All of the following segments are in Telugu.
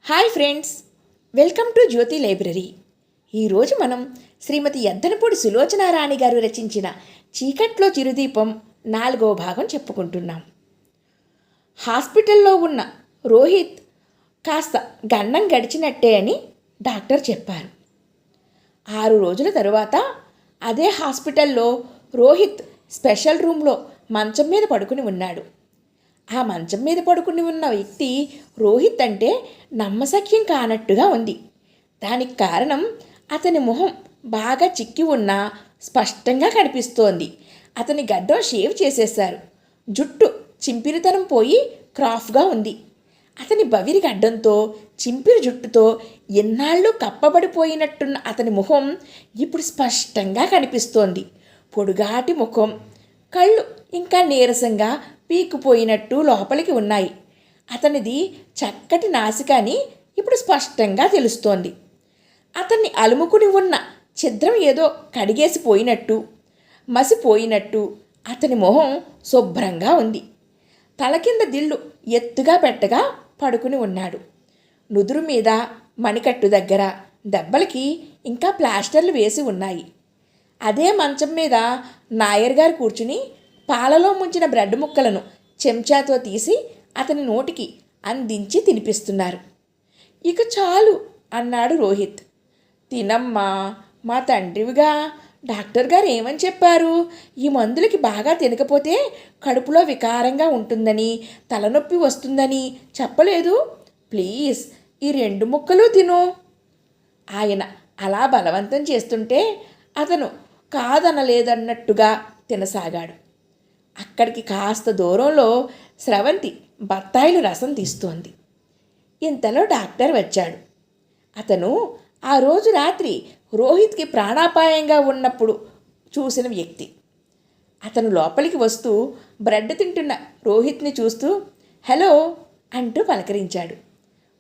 Hi friends, welcome to Jyothi library. ఈరోజు మనం శ్రీమతి ఎద్దనపూడి సులోచనారాణి గారు రచించిన చీకట్లో చిరుదీపం 4వ భాగం చెప్పుకుంటున్నాం. హాస్పిటల్లో ఉన్న రోహిత్ కాస్త గండం గడిచినట్టే అని డాక్టర్ చెప్పారు. 6 రోజుల తరువాత అదే హాస్పిటల్లో రోహిత్ స్పెషల్ రూమ్లో మంచం మీద పడుకుని ఉన్నాడు. ఆ మంచం మీద పడుకుని ఉన్న వ్యక్తి రోహిత్ అంటే నమ్మశక్యం కానట్టుగా ఉంది. దానికి కారణం అతని మొహం బాగా చిక్కి ఉన్నా స్పష్టంగా కనిపిస్తోంది. అతని గడ్డం షేవ్ చేసేశారు. జుట్టు చింపిరితనం పోయి క్రాఫ్గా ఉంది. అతని బవిరి గడ్డంతో చింపిరి జుట్టుతో ఎన్నాళ్ళు కప్పబడిపోయినట్టున్న అతని ముఖం ఇప్పుడు స్పష్టంగా కనిపిస్తోంది. పొడుగాటి ముఖం, కళ్ళు ఇంకా నీరసంగా పీక్కుపోయినట్టు లోపలికి ఉన్నాయి. అతనిది చక్కటి నాసిక అని ఇప్పుడు స్పష్టంగా తెలుస్తోంది. అతన్ని అలుముకుని ఉన్న ఛిద్రం ఏదో కడిగేసిపోయినట్టు, మసిపోయినట్టు అతని మొహం శుభ్రంగా ఉంది. తల కింద దిళ్ళు ఎత్తుగా పెట్టగా పడుకుని ఉన్నాడు. నుదురు మీద మణికట్టు దగ్గర దెబ్బలకి ఇంకా ప్లాస్టర్లు వేసి ఉన్నాయి. అదే మంచం మీద నాయర్ గారు కూర్చుని పాలలో ముంచిన బ్రెడ్ ముక్కలను చెంచాతో తీసి అతని నోటికి అందించి తినిపిస్తున్నారు. ఇక చాలు అన్నాడు రోహిత్. తినమ్మా, మా తండ్రివిగా. డాక్టర్ గారు ఏమని చెప్పారు? ఈ మందులకి బాగా తినకపోతే కడుపులో వికారంగా ఉంటుందని, తలనొప్పి వస్తుందని చెప్పలేదు? ప్లీజ్ ఈ 2 ముక్కలు తిను. ఆయన అలా బలవంతం చేస్తుంటే అతను కాదనలేదన్నట్టుగా తినసాగాడు. అక్కడికి కాస్త దూరంలో స్రవంతి బత్తాయిలు రసం తీస్తోంది. ఇంతలో డాక్టర్ వచ్చాడు. అతను ఆ రోజు రాత్రి రోహిత్కి ప్రాణాపాయంగా ఉన్నప్పుడు చూసిన వ్యక్తి. అతను లోపలికి వస్తూ బ్రెడ్ తింటున్న రోహిత్ని చూస్తూ హలో అంటూ పలకరించాడు.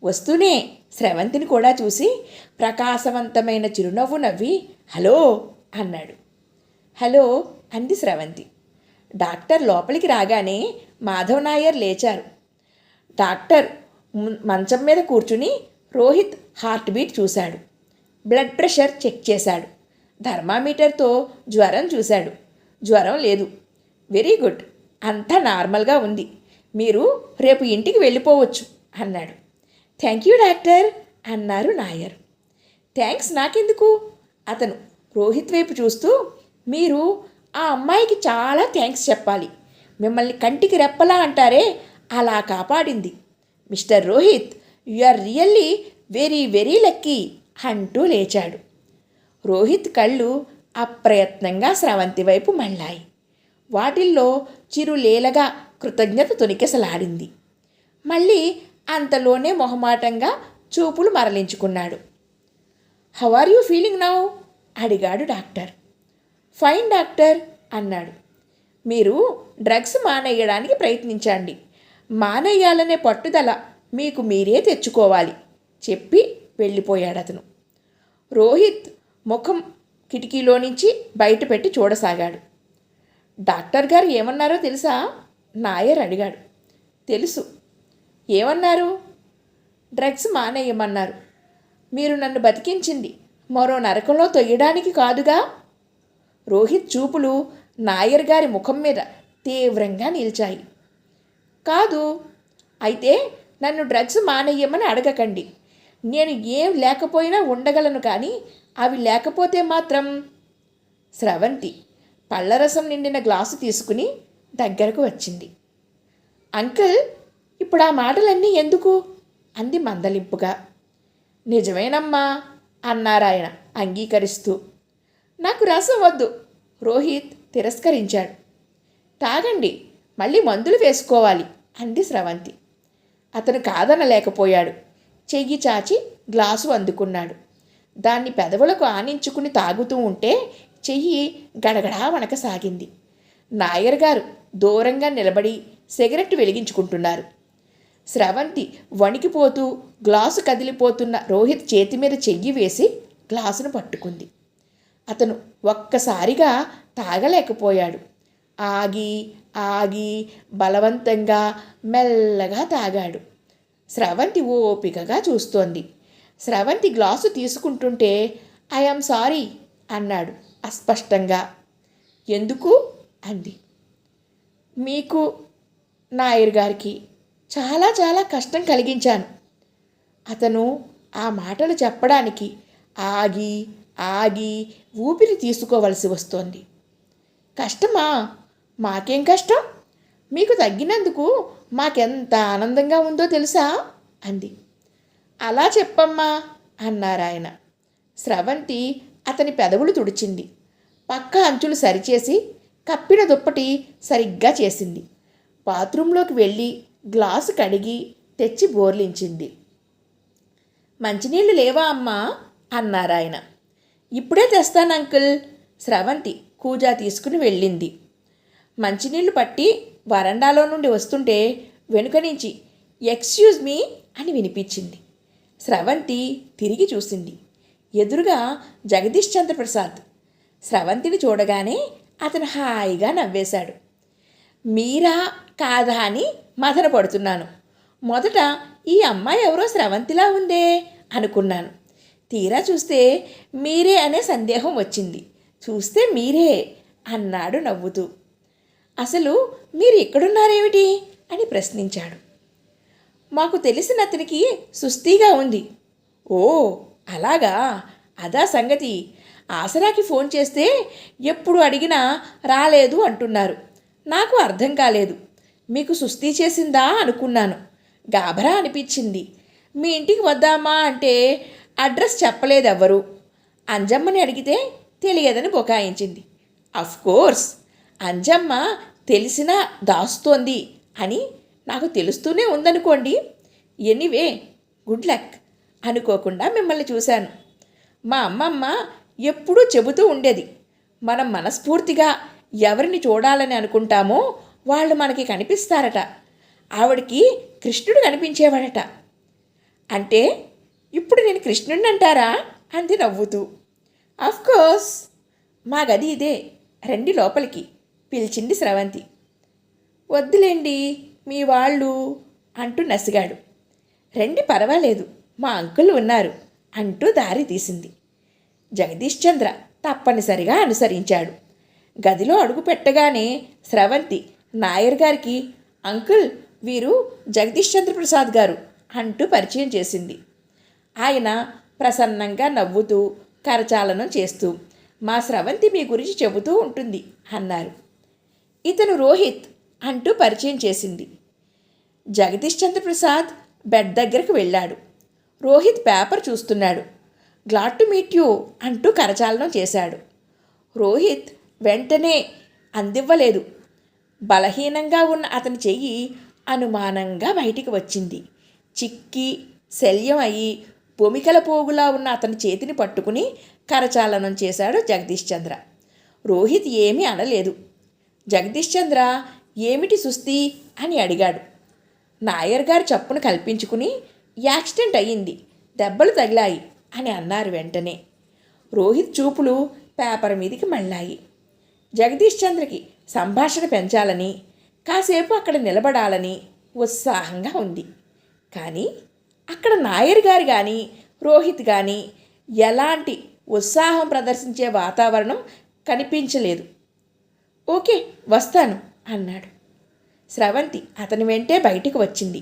వస్తూనే స్రవంతిని కూడా చూసి ప్రకాశవంతమైన చిరునవ్వు నవ్వి హలో అన్నాడు. హలో అంది స్రవంతి. డాక్టర్ లోపలికి రాగానే మాధవ్ నాయర్ లేచారు. డాక్టర్ మంచం మీద కూర్చుని రోహిత్ హార్ట్ బీట్ చూశాడు. బ్లడ్ ప్రెషర్ చెక్ చేశాడు. థర్మామీటర్తో జ్వరం చూశాడు. జ్వరం లేదు. వెరీ గుడ్, అంతా నార్మల్గా ఉంది. మీరు రేపు ఇంటికి వెళ్ళిపోవచ్చు అన్నాడు. థ్యాంక్ యూ డాక్టర్ అన్నారు నాయర్. థ్యాంక్స్ నాకెందుకు? అతను రోహిత్ వైపు చూస్తూ మీరు ఆ అమ్మాయికి చాలా థ్యాంక్స్ చెప్పాలి. మిమ్మల్ని కంటికి రెప్పలా అంటారే అలా కాపాడింది. Mister Rohit, you are really very very lucky అంటూ లేచాడు. రోహిత్ కళ్ళు అప్రయత్నంగా స్రవంతి వైపు మళ్ళాయి. వాటిల్లో చిరులేలగా కృతజ్ఞత తొనికెసలాడింది. మళ్ళీ అంతలోనే మొహమాటంగా చూపులు మరలించుకున్నాడు. How are you feeling now అడిగాడు డాక్టర్. ఫైన్ డాక్టర్ అన్నాడు. మీరు డ్రగ్స్ మానేయడానికి ప్రయత్నించండి. మానేయాలనే పట్టుదల మీకు మీరే తెచ్చుకోవాలి చెప్పి వెళ్ళిపోయాడు అతను. రోహిత్ ముఖం కిటికీలో నుంచి బయట పెట్టి చూడసాగాడు. డాక్టర్ గారు ఏమన్నారో తెలుసా? నాయర్ అడిగాడు. తెలుసు. ఏమన్నారు? డ్రగ్స్ మానేయమన్నారు. మీరు నన్ను బతికించింది మరో నరకంలో తొయ్యడానికి కాదుగా? రోహిత్ చూపులు నాయర్ గారి ముఖం మీద తీవ్రంగా నిలిచాయి. కాదు. అయితే నన్ను డ్రగ్స్ మానేయమని అడగకండి. నేను ఏం లేకపోయినా ఉండగలను, కానీ అవి లేకపోతే మాత్రం. స్రవంతి పళ్ళరసం నిండిన గ్లాసు తీసుకుని దగ్గరకు వచ్చింది. అంకుల్, ఇప్పుడు ఆ మాటలన్నీ ఎందుకు అంది మందలింపుగా. నిజమేనమ్మా అన్నారాయన అంగీకరిస్తూ. నాకు రసం వద్దు రోహిత్ తిరస్కరించాడు. తాగండి, మళ్ళీ మందులు వేసుకోవాలి అంది స్రవంతి. అతను కాదనలేకపోయాడు. చెయ్యి చాచి గ్లాసు అందుకున్నాడు. దాన్ని పెదవులకు ఆనించుకుని తాగుతూ ఉంటే చెయ్యి గడగడా వణకసాగింది. నాయర్ గారు దూరంగా నిలబడి సిగరెట్ వెలిగించుకుంటున్నారు. స్రవంతి వణికిపోతూ గ్లాసు కదిలిపోతున్న రోహిత్ చేతి మీద చెయ్యి వేసి గ్లాసును పట్టుకుంది. అతను ఒక్కసారిగా తాగలేకపోయాడు. ఆగి ఆగి బలవంతంగా మెల్లగా తాగాడు. స్రవంతి ఓపికగా చూస్తోంది. స్రవంతి గ్లాసు తీసుకుంటుంటే ఐఆమ్ సారీ అన్నాడు అస్పష్టంగా. ఎందుకు అంది. మీకు, నాయర్ గారికి చాలా చాలా కష్టం కలిగించాను. అతను ఆ మాటలు చెప్పడానికి ఆగి ఆగి ఊపిరి తీసుకోవలసి వస్తోంది. కష్టమా? మాకేం కష్టం? మీకు తగ్గినందుకు మాకెంత ఆనందంగా ఉందో తెలుసా అంది. అలా చెప్పమ్మా అన్నారాయన. స్రవంతి అతని పెదవులు తుడిచింది. పక్క అంచులు సరిచేసి కప్పిన దుప్పటి సరిగ్గా చేసింది. బాత్రూంలోకి వెళ్ళి గ్లాసు కడిగి తెచ్చి బోర్లించింది. మంచినీళ్ళు లేవా అమ్మా అన్నారాయన. ఇప్పుడే తెస్తాను అంకుల్. స్రవంతి కూజా తీసుకుని వెళ్ళింది. మంచినీళ్లు పట్టి వరండాలో నుండి వస్తుంటే వెనుక నుంచి ఎక్స్క్యూజ్ మీ అని వినిపించింది. స్రవంతి తిరిగి చూసింది. ఎదురుగా జగదీష్ చంద్రప్రసాద్. స్రవంతిని చూడగానే అతను హాయిగా నవ్వేశాడు. మీరా కాదా అని మదన పడుతున్నాను. మొదట ఈ అమ్మాయి ఎవరో స్రవంతిలా ఉందే అనుకున్నాను. తీరా చూస్తే మీరే అనే సందేహం వచ్చింది. చూస్తే మీరే అన్నాడు నవ్వుతూ. అసలు మీరు ఎక్కడున్నారేమిటి అని ప్రశ్నించాడు. మాకు తెలిసిన అతనికి సుస్తీగా ఉంది. ఓ అలాగా, అదా సంగతి. ఆసరాకి ఫోన్ చేస్తే ఎప్పుడు అడిగినా రాలేదు అంటున్నారు. నాకు అర్థం కాలేదు. మీకు సుస్తీ చేసిందా అనుకున్నాను. గాభరా అనిపించింది. మీ ఇంటికి వద్దామా అంటే అడ్రస్ చెప్పలేదెవ్వరు. అంజమ్మని అడిగితే తెలియదని బుకాయించింది. అఫ్కోర్స్ అంజమ్మ తెలిసినా దాస్తోంది అని నాకు తెలుస్తూనే ఉందనుకోండి. Anyway good luck. అనుకోకుండా మిమ్మల్ని చూశాను. మా అమ్మమ్మ ఎప్పుడూ చెబుతూ ఉండేది, మనం మనస్ఫూర్తిగా ఎవరిని చూడాలని అనుకుంటామో వాళ్ళు మనకి కనిపిస్తారట. ఆవిడికి కృష్ణుడు కనిపించేవాడట. అంటే ఇప్పుడు నేను కృష్ణుడిని అంటారా అంది నవ్వుతూ. అఫ్కోర్స్, మా గది ఇదే, రండి లోపలికి పిలిచింది స్రవంతి. వద్దులేండి మీ వాళ్ళు అంటూ నసిగాడు. రండి పర్వాలేదు, మా అంకుల్ ఉన్నారు అంటూ దారి తీసింది. జగదీష్ చంద్ర తప్పనిసరిగా అనుసరించాడు. గదిలో అడుగు పెట్టగానే స్రవంతి నాయర్ గారికి అంకుల్ వీరు జగదీష్ చంద్రప్రసాద్ గారు అంటూ పరిచయం చేసింది. ఆయన ప్రసన్నంగా నవ్వుతూ కరచాలనం చేస్తూ మా స్రవంతి మీ గురించి చెబుతూ ఉంటుంది అన్నారు. ఇతను రోహిత్ అంటూ పరిచయం చేసింది. జగదీష్ చంద్రప్రసాద్ బెడ్ దగ్గరకు వెళ్ళాడు. రోహిత్ పేపర్ చూస్తున్నాడు. గ్లాడ్ టు మీట్ యూ అంటూ కరచాలనం చేశాడు. రోహిత్ వెంటనే అందివ్వలేదు. బలహీనంగా ఉన్న అతని చెయ్యి అనుమానంగా బయటికి వచ్చింది. చిక్కి శల్యం అయి బొమికల పోగులా ఉన్న అతని చేతిని పట్టుకుని కరచాలనం చేశాడు జగదీష్ చంద్ర. రోహిత్ ఏమీ అనలేదు. జగదీష్ చంద్ర ఏమిటి సుస్తీ అని అడిగాడు. నాయర్ గారు చప్పును కల్పించుకుని యాక్సిడెంట్ అయ్యింది, దెబ్బలు తగిలాయి అని అన్నారు. వెంటనే రోహిత్ చూపులు పేపర్ మీదికి మళ్ళాయి. జగదీష్ చంద్రకి సంభాషణ పెంచాలని, కాసేపు అక్కడ నిలబడాలని ఉత్సాహంగా ఉంది. కానీ అక్కడ నాయర్ గారు కానీ రోహిత్ కానీ ఎలాంటి ఉత్సాహం ప్రదర్శించే వాతావరణం కనిపించలేదు. ఓకే వస్తాను అన్నాడు. స్రవంతి అతని వెంటే బయటికి వచ్చింది.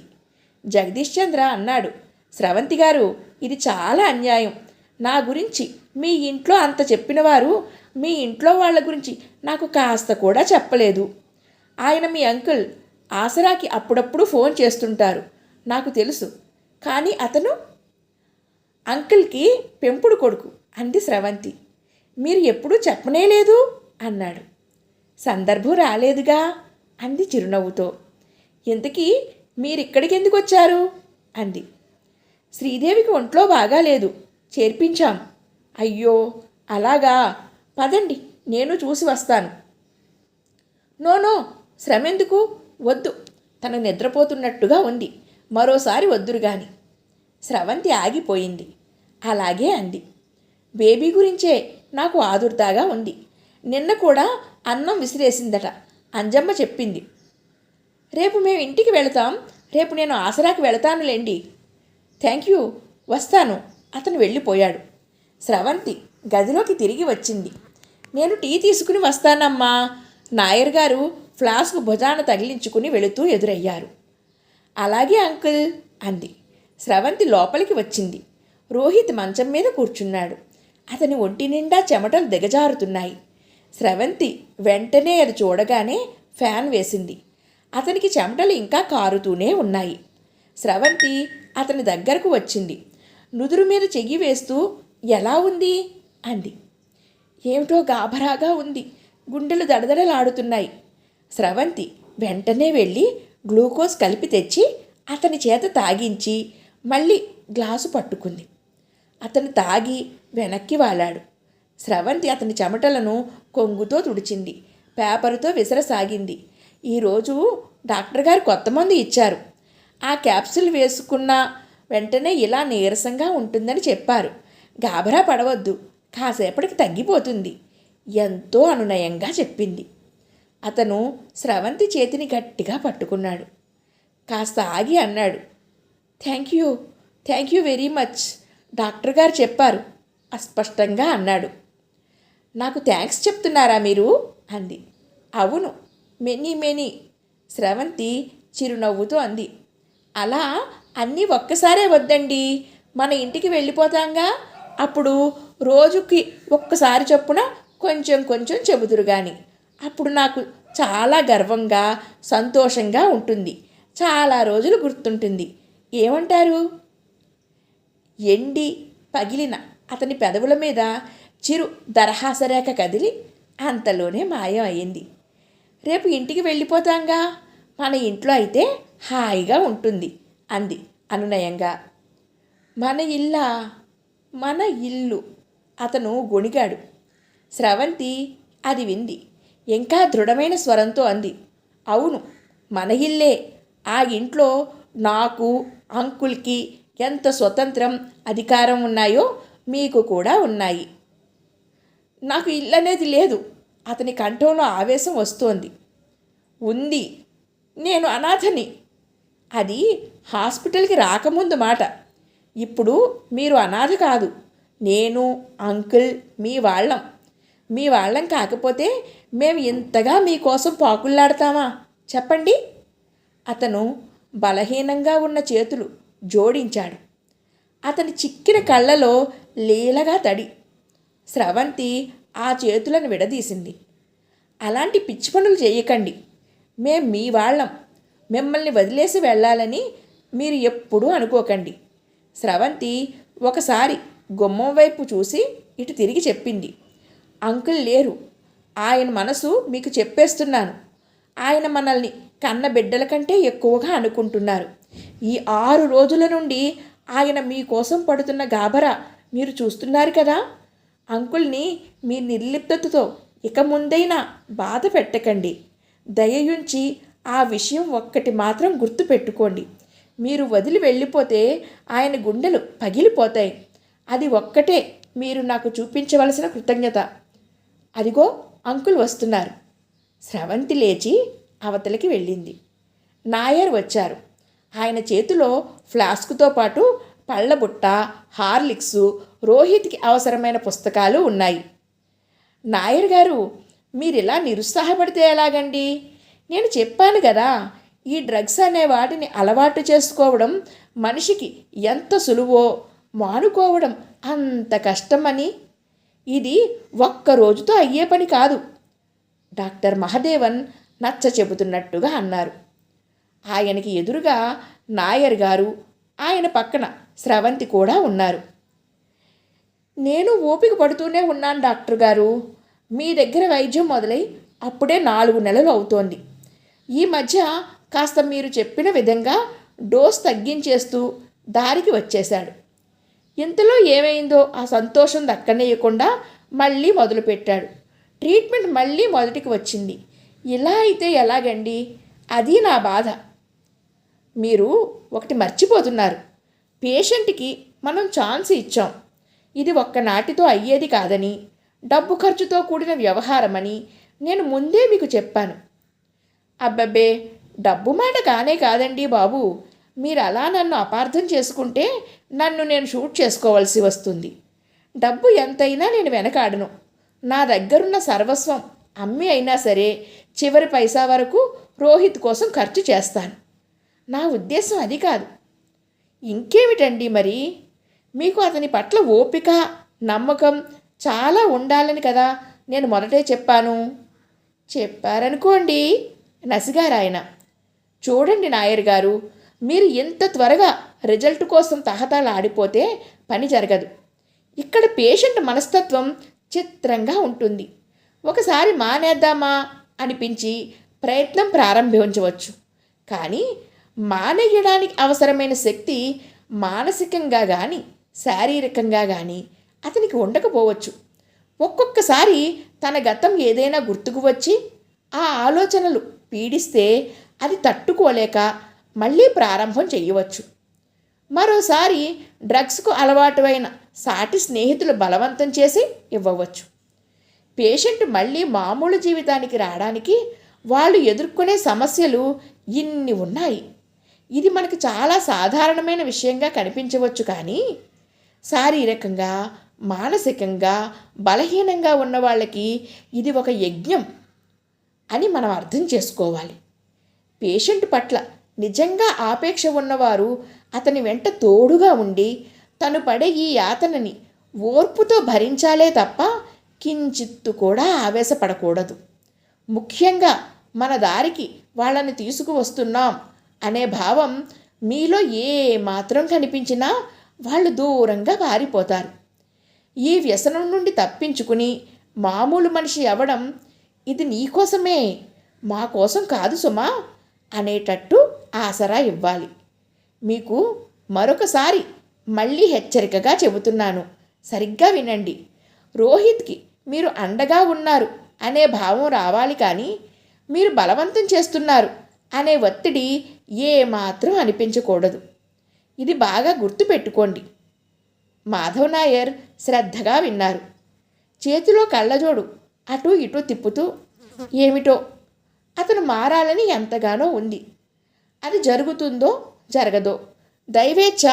జగదీష్ చంద్ర అన్నాడు, స్రవంతి గారు ఇది చాలా అన్యాయం. నా గురించి మీ ఇంట్లో అంత చెప్పినవారు మీ ఇంట్లో వాళ్ళ గురించి నాకు కాస్త కూడా చెప్పలేదు. ఆయన మీ అంకుల్, ఆసరాకి అప్పుడప్పుడు ఫోన్ చేస్తుంటారు, నాకు తెలుసు. కానీ అతను అంకుల్కి పెంపుడు కొడుకు అంది స్రవంతి. మీరు ఎప్పుడూ చెప్పనేలేదు అన్నాడు. సందర్భం రాలేదుగా అంది చిరునవ్వుతో. ఇంతకీ మీరిక్కడికి ఎందుకు వచ్చారు అంది. శ్రీదేవికి ఒంట్లో బాగాలేదు, చేర్పించాం. అయ్యో అలాగా, పదండి నేను చూసి వస్తాను. నో శ్రమెందుకు, వద్దు, తను నిద్రపోతున్నట్టుగా ఉంది, మరోసారి వద్దురు గాని. స్రవంతి ఆగిపోయింది. అలాగే అంది. బేబీ గురించే నాకు ఆదుర్దాగా ఉంది. నిన్న కూడా అన్నం విసిరేసిందట, అంజమ్మ చెప్పింది. రేపు మేము ఇంటికి వెళతాం, రేపు నేను ఆసరాకి వెళతానులేండి. థ్యాంక్ యూ, వస్తాను. అతను వెళ్ళిపోయాడు. స్రవంతి గదిలోకి తిరిగి వచ్చింది. నేను టీ తీసుకుని వస్తానమ్మా. నాయర్ గారు ఫ్లాస్క్ భుజాన తగిలించుకుని వెళుతూ ఎదురయ్యారు. అలాగే అంకుల్ అంది. స్రవంతి లోపలికి వచ్చింది. రోహిత్ మంచం మీద కూర్చున్నాడు. అతని ఒంటి నిండా చెమటలు దిగజారుతున్నాయి. స్రవంతి వెంటనే అది చూడగానే ఫ్యాన్ వేసింది. అతనికి చెమటలు ఇంకా కారుతూనే ఉన్నాయి. స్రవంతి అతని దగ్గరకు వచ్చింది. నుదురు మీద చెయ్యి వేస్తూ ఎలా ఉంది అంది. ఏమిటో గాభరాగా ఉంది, గుండెలు దడదడలాడుతున్నాయి. స్రవంతి వెంటనే వెళ్ళి గ్లూకోజ్ కలిపి తెచ్చి అతని చేత తాగించి మళ్ళీ గ్లాసు పట్టుకుంది. అతను తాగి వెనక్కి వాలాడు. స్రవంతి అతని చెమటలను కొంగుతో తుడిచింది. పేపరుతో విసరసాగింది. ఈరోజు డాక్టర్ గారు కొత్త మందు ఇచ్చారు. ఆ క్యాప్సూల్ వేసుకున్న వెంటనే ఇలా నీరసంగా ఉంటుందని చెప్పారు. గాబరా పడవద్దు, కాసేపటికి తగ్గిపోతుంది. ఎంతో అనునయంగా చెప్పింది. అతను స్రవంతి చేతిని గట్టిగా పట్టుకున్నాడు. కాస్త ఆగి అన్నాడు, thank you very much. Doctor గారు చెప్పారు అస్పష్టంగా అన్నాడు. నాకు థ్యాంక్స్ చెప్తున్నారా మీరు అంది. అవును, మెనీ. స్రవంతి చిరునవ్వుతో అంది. అలా అన్నీ ఒక్కసారే వద్దండి, మన ఇంటికి వెళ్ళిపోతాంగా. అప్పుడు రోజుకి ఒక్కసారి చొప్పున కొంచెం చెబుదురు కానీ అప్పుడు నాకు చాలా గర్వంగా సంతోషంగా ఉంటుంది. చాలా రోజులు గుర్తుంటుంది. ఏమంటారు? ఎండి పగిలిన అతని పెదవుల మీద చిరు దరహాసరేఖ కదిలి అంతలోనే మాయం అయింది. రేపు ఇంటికి వెళ్ళిపోతాంగా, మన ఇంట్లో అయితే హాయిగా ఉంటుంది అంది అనునయంగా. మన ఇల్లు అతను గొణిగాడు. స్రవంతి అది వింది. ఇంకా దృఢమైన స్వరంతో అంది, అవును, మన ఇల్లే. ఆ ఇంట్లో నాకు, అంకుల్కి ఎంత స్వతంత్రం, అధికారం ఉన్నాయో మీకు కూడా ఉన్నాయి. నాకు ఇల్లు అనేది లేదు. అతని కంఠంలో ఆవేశం వస్తోంది. ఉంది, నేను అనాథని. అది హాస్పిటల్కి రాకముందు మాట. ఇప్పుడు మీరు అనాథ కాదు. నేను, అంకుల్ మీ వాళ్ళం కాకపోతే మేము ఇంతగా మీకోసం పాకుల్లాడతామా చెప్పండి? అతను బలహీనంగా ఉన్న చేతులు జోడించాడు. అతని చిక్కిన కళ్ళలో లీలగా తడి. స్రవంతి ఆ చేతులను విడదీసింది. అలాంటి పిచ్చి పనులు చేయకండి. మేం మీ వాళ్ళం. మిమ్మల్ని వదిలేసి వెళ్ళాలని మీరు ఎప్పుడూ అనుకోకండి. స్రవంతి ఒకసారి గుమ్మం వైపు చూసి ఇటు తిరిగి చెప్పింది. అంకుల్ లేరు. ఆయన మనసు మీకు చెప్పేస్తున్నాను. ఆయన మనల్ని కన్న బిడ్డల కంటే ఎక్కువగా అనుకుంటున్నారు. ఈ 6 రోజుల నుండి ఆయన మీకోసం పడుతున్న గాబరా మీరు చూస్తున్నారు కదా. అంకుల్ని మీ నిర్లిప్తతతో ఇక ముందైనా బాధ పెట్టకండి. దయయుంచి ఆ విషయం ఒక్కటి మాత్రం గుర్తు పెట్టుకోండి. మీరు వదిలి వెళ్ళిపోతే ఆయన గుండెలు పగిలిపోతాయి. అది ఒక్కటే మీరు నాకు చూపించవలసిన కృతజ్ఞత. అదిగో అంకుల్ వస్తున్నారు. స్రవంతి లేచి అవతలికి వెళ్ళింది. నాయర్ వచ్చారు. ఆయన చేతిలో ఫ్లాస్కుతో పాటు పళ్ళబుట్ట, హార్లిక్సు, రోహిత్కి అవసరమైన పుస్తకాలు ఉన్నాయి. నాయర్ గారు, మీరిలా నిరుత్సాహపడితే ఎలాగండి? నేను చెప్పాను కదా, ఈ డ్రగ్స్ అనే వాటిని అలవాటు చేసుకోవడం మనిషికి ఎంత సులువో మానుకోవడం అంత కష్టమని. ఇది ఒక్క రోజుతో అయ్యే పని కాదు. డాక్టర్ మహదేవన్ నచ్చ చెబుతున్నట్టుగా అన్నారు. ఆయనకి ఎదురుగా నాయర్ గారు, ఆయన పక్కన స్రవంతి కూడా ఉన్నారు. నేను ఓపిక పడుతూనే ఉన్నాను డాక్టర్ గారు. మీ దగ్గర వైద్యం మొదలై అప్పుడే 4 నెలలు అవుతోంది. ఈ మధ్య కాస్త మీరు చెప్పిన విధంగా డోస్ తగ్గించేస్తూ దారికి వచ్చేశాడు. ఇంతలో ఏమైందో ఆ సంతోషం దక్కనీయకుండా మళ్ళీ మొదలుపెట్టాడు. ట్రీట్మెంట్ మళ్ళీ మొదటికి వచ్చింది. ఇలా అయితే ఎలాగండి? అది నా బాధ. మీరు ఒకటి మర్చిపోతున్నారు. పేషెంట్కి మనం ఛాన్స్ ఇచ్చాం. ఇది ఒక్కనాటితో అయ్యేది కాదని, డబ్బు ఖర్చుతో కూడిన వ్యవహారమని నేను ముందే మీకు చెప్పాను. అబ్బబ్బే, డబ్బు మాట కానే కాదండి బాబు. మీరు అలా నన్ను అపార్థం చేసుకుంటే నన్ను నేను షూట్ చేసుకోవాల్సి వస్తుంది. డబ్బు ఎంతైనా నేను వెనకాడను. నా దగ్గరున్న సర్వస్వం అమ్మి అయినా సరే చివరి పైసా వరకు రోహిత్ కోసం ఖర్చు చేస్తాను. నా ఉద్దేశం అది కాదు. ఇంకేమిటండి మరి? మీకు అతని పట్ల ఓపిక, నమ్మకం చాలా ఉండాలని కదా నేను మొదటే చెప్పాను. చెప్పారనుకోండి, నసిగారాయన. చూడండి నాయర్ గారు, మీరు ఎంత త్వరగా రిజల్ట్ కోసం తహతలాడిపోతే పని జరగదు. ఇక్కడ పేషెంట్ మనస్తత్వం చిత్రంగా ఉంటుంది. ఒకసారి మానేద్దామా అనిపించి ప్రయత్నం ప్రారంభించవచ్చు. కానీ మానేయడానికి అవసరమైన శక్తి మానసికంగా కానీ శారీరకంగా కానీ అతనికి ఉండకపోవచ్చు. ఒక్కొక్కసారి తన గతం ఏదైనా గుర్తుకు వచ్చి ఆ ఆలోచనలు పీడిస్తే అది తట్టుకోలేక మళ్ళీ ప్రారంభం చేయవచ్చు. మరోసారి డ్రగ్స్కు అలవాటు సాటి స్నేహితులు బలవంతం చేసి ఇవ్వవచ్చు. పేషెంట్ మళ్ళీ మామూలు జీవితానికి రావడానికి వాళ్ళు ఎదుర్కొనే సమస్యలు ఇన్ని ఉన్నాయి. ఇది మనకు చాలా సాధారణమైన విషయంగా కనిపించవచ్చు. కానీ శారీరకంగా మానసికంగా బలహీనంగా ఉన్న వాళ్ళకి ఇది ఒక యజ్ఞం అని మనం అర్థం చేసుకోవాలి. పేషెంట్ పట్ల నిజంగా ఆపేక్ష ఉన్నవారు అతని వెంట తోడుగా ఉండి తను పడే ఈ యాతనని ఓర్పుతో భరించాలే తప్ప కించిత్తు కూడా ఆవేశపడకూడదు. ముఖ్యంగా మన దారికి వాళ్ళని తీసుకువస్తున్నాం అనే భావం మీలో ఏ మాత్రం కనిపించినా వాళ్ళు దూరంగా పారిపోతారు. ఈ వ్యసనం నుండి తప్పించుకుని మామూలు మనిషి అవ్వడం ఇది నీకోసమే, మా కోసం కాదు సుమా అనేటట్టు ఆసరా ఇవ్వాలి. మీకు మరొకసారి మళ్ళీ హెచ్చరికగా చెబుతున్నాను, సరిగ్గా వినండి. రోహిత్కి మీరు అండగా ఉన్నారు అనే భావం రావాలి, కానీ మీరు బలవంతం చేస్తున్నారు అనే ఒత్తిడి ఏమాత్రం అనిపించకూడదు. ఇది బాగా గుర్తుపెట్టుకోండి. మాధవ్ నాయర్ శ్రద్ధగా విన్నారు. చేతిలో కళ్ళజోడు అటు ఇటు తిప్పుతూ, ఏమిటో అతను మారాలని ఎంతగానో ఉంది. అది జరుగుతుందో జరగదో, దైవేచ్ఛ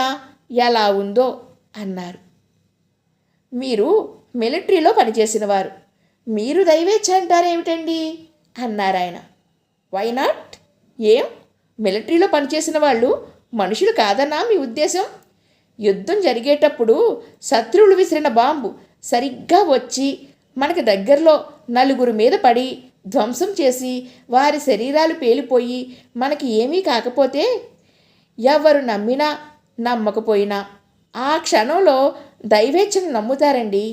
ఎలా ఉందో అన్నారు. మీరు మిలిటరీలో పనిచేసినవారు, మీరు దైవేచ్ఛ అంటారేమిటండి అన్నారాయన. Why not? ఏం, మిలిటరీలో పనిచేసిన వాళ్ళు మనుషులు కాదన్నా మీ ఉద్దేశం? యుద్ధం జరిగేటప్పుడు శత్రువులు విసిరిన బాంబు సరిగ్గా వచ్చి మనకి దగ్గరలో నలుగురు మీద పడి ధ్వంసం చేసి వారి శరీరాలు పేలిపోయి మనకి ఏమీ కాకపోతే ఎవరు నమ్మినా నమ్మకపోయినా ఆ క్షణంలో దైవేచ్ఛను నమ్ముతారండి.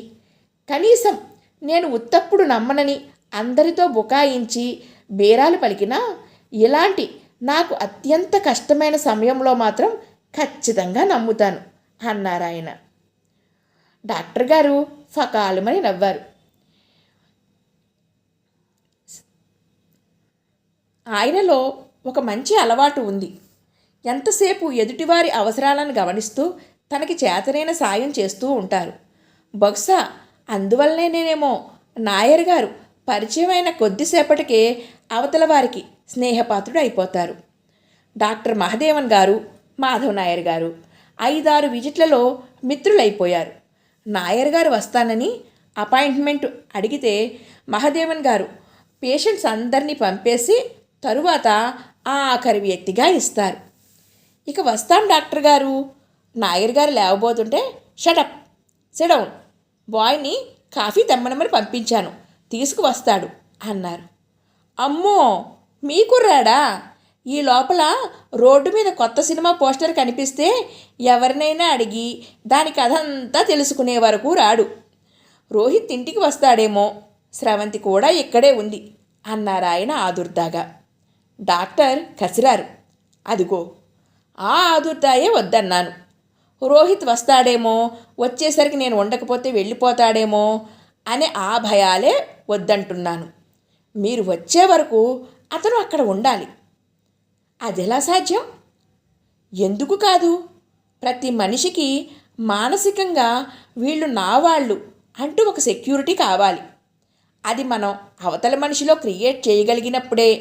కనీసం నేను ఉత్తప్పుడు నమ్మనని అందరితో బుకాయించి బేరాలు పలికినా ఇలాంటి నాకు అత్యంత కష్టమైన సమయంలో మాత్రం ఖచ్చితంగా నమ్ముతాను అన్నారాయన. డాక్టర్ గారు ఫకాలుమని నవ్వారు. ఆయనలో ఒక మంచి అలవాటు ఉంది. ఎంతసేపు ఎదుటివారి అవసరాలను గమనిస్తూ తనకి చేతనైన సాయం చేస్తూ ఉంటారు. బహుశా అందువల్లనేనేమో నాయర్ గారు పరిచయమైన కొద్దిసేపటికే అవతల వారికి స్నేహపాత్రుడు అయిపోతారు. డాక్టర్ మహదేవన్ గారు, మాధవ్ నాయర్ గారు 5-6 విజిట్లలో మిత్రులైపోయారు. నాయర్ గారు వస్తానని అపాయింట్మెంట్ అడిగితే మహదేవన్ గారు పేషెంట్స్ అందరినీ పంపేసి తరువాత ఆఖరి వ్యక్తిగా ఇస్తారు. ఇక వస్తాం డాక్టర్ గారు. నాయర్ గారు లేవబోతుంటే షటప్, సిడౌన్, బాయ్ని కాఫీ తెమ్మనమని పంపించాను, తీసుకువస్తాడు అన్నారు. అమ్మో, మీ కుర్రాడా? ఈ లోపల రోడ్డు మీద కొత్త సినిమా పోస్టర్ కనిపిస్తే ఎవరినైనా అడిగి దాని కథంతా తెలుసుకునే వరకు రాడు. రోహిత్ ఇంటికి వస్తాడేమో, స్రవంతి కూడా ఇక్కడే ఉంది అన్నారాయన ఆదుర్దాగా. డాక్టర్ కసిరారు. అదిగో ఆ ఆదుర్దాయే వద్దన్నాను. రోహిత్ వస్తాడేమో, వచ్చేసరికి నేను ఉండకపోతే వెళ్ళిపోతాడేమో అనే ఆ భయాలే వద్దంటున్నాను. మీరు వచ్చే వరకు అతను అక్కడ ఉండాలి. అదెలా సాధ్యం? ఎందుకు కాదు? ప్రతి మనిషికి మానసికంగా వీళ్ళు నా వాళ్ళు అంటూ ఒక సెక్యూరిటీ కావాలి. అది మనం అవతల మనిషిలో క్రియేట్ చేయగలిగినప్పుడే.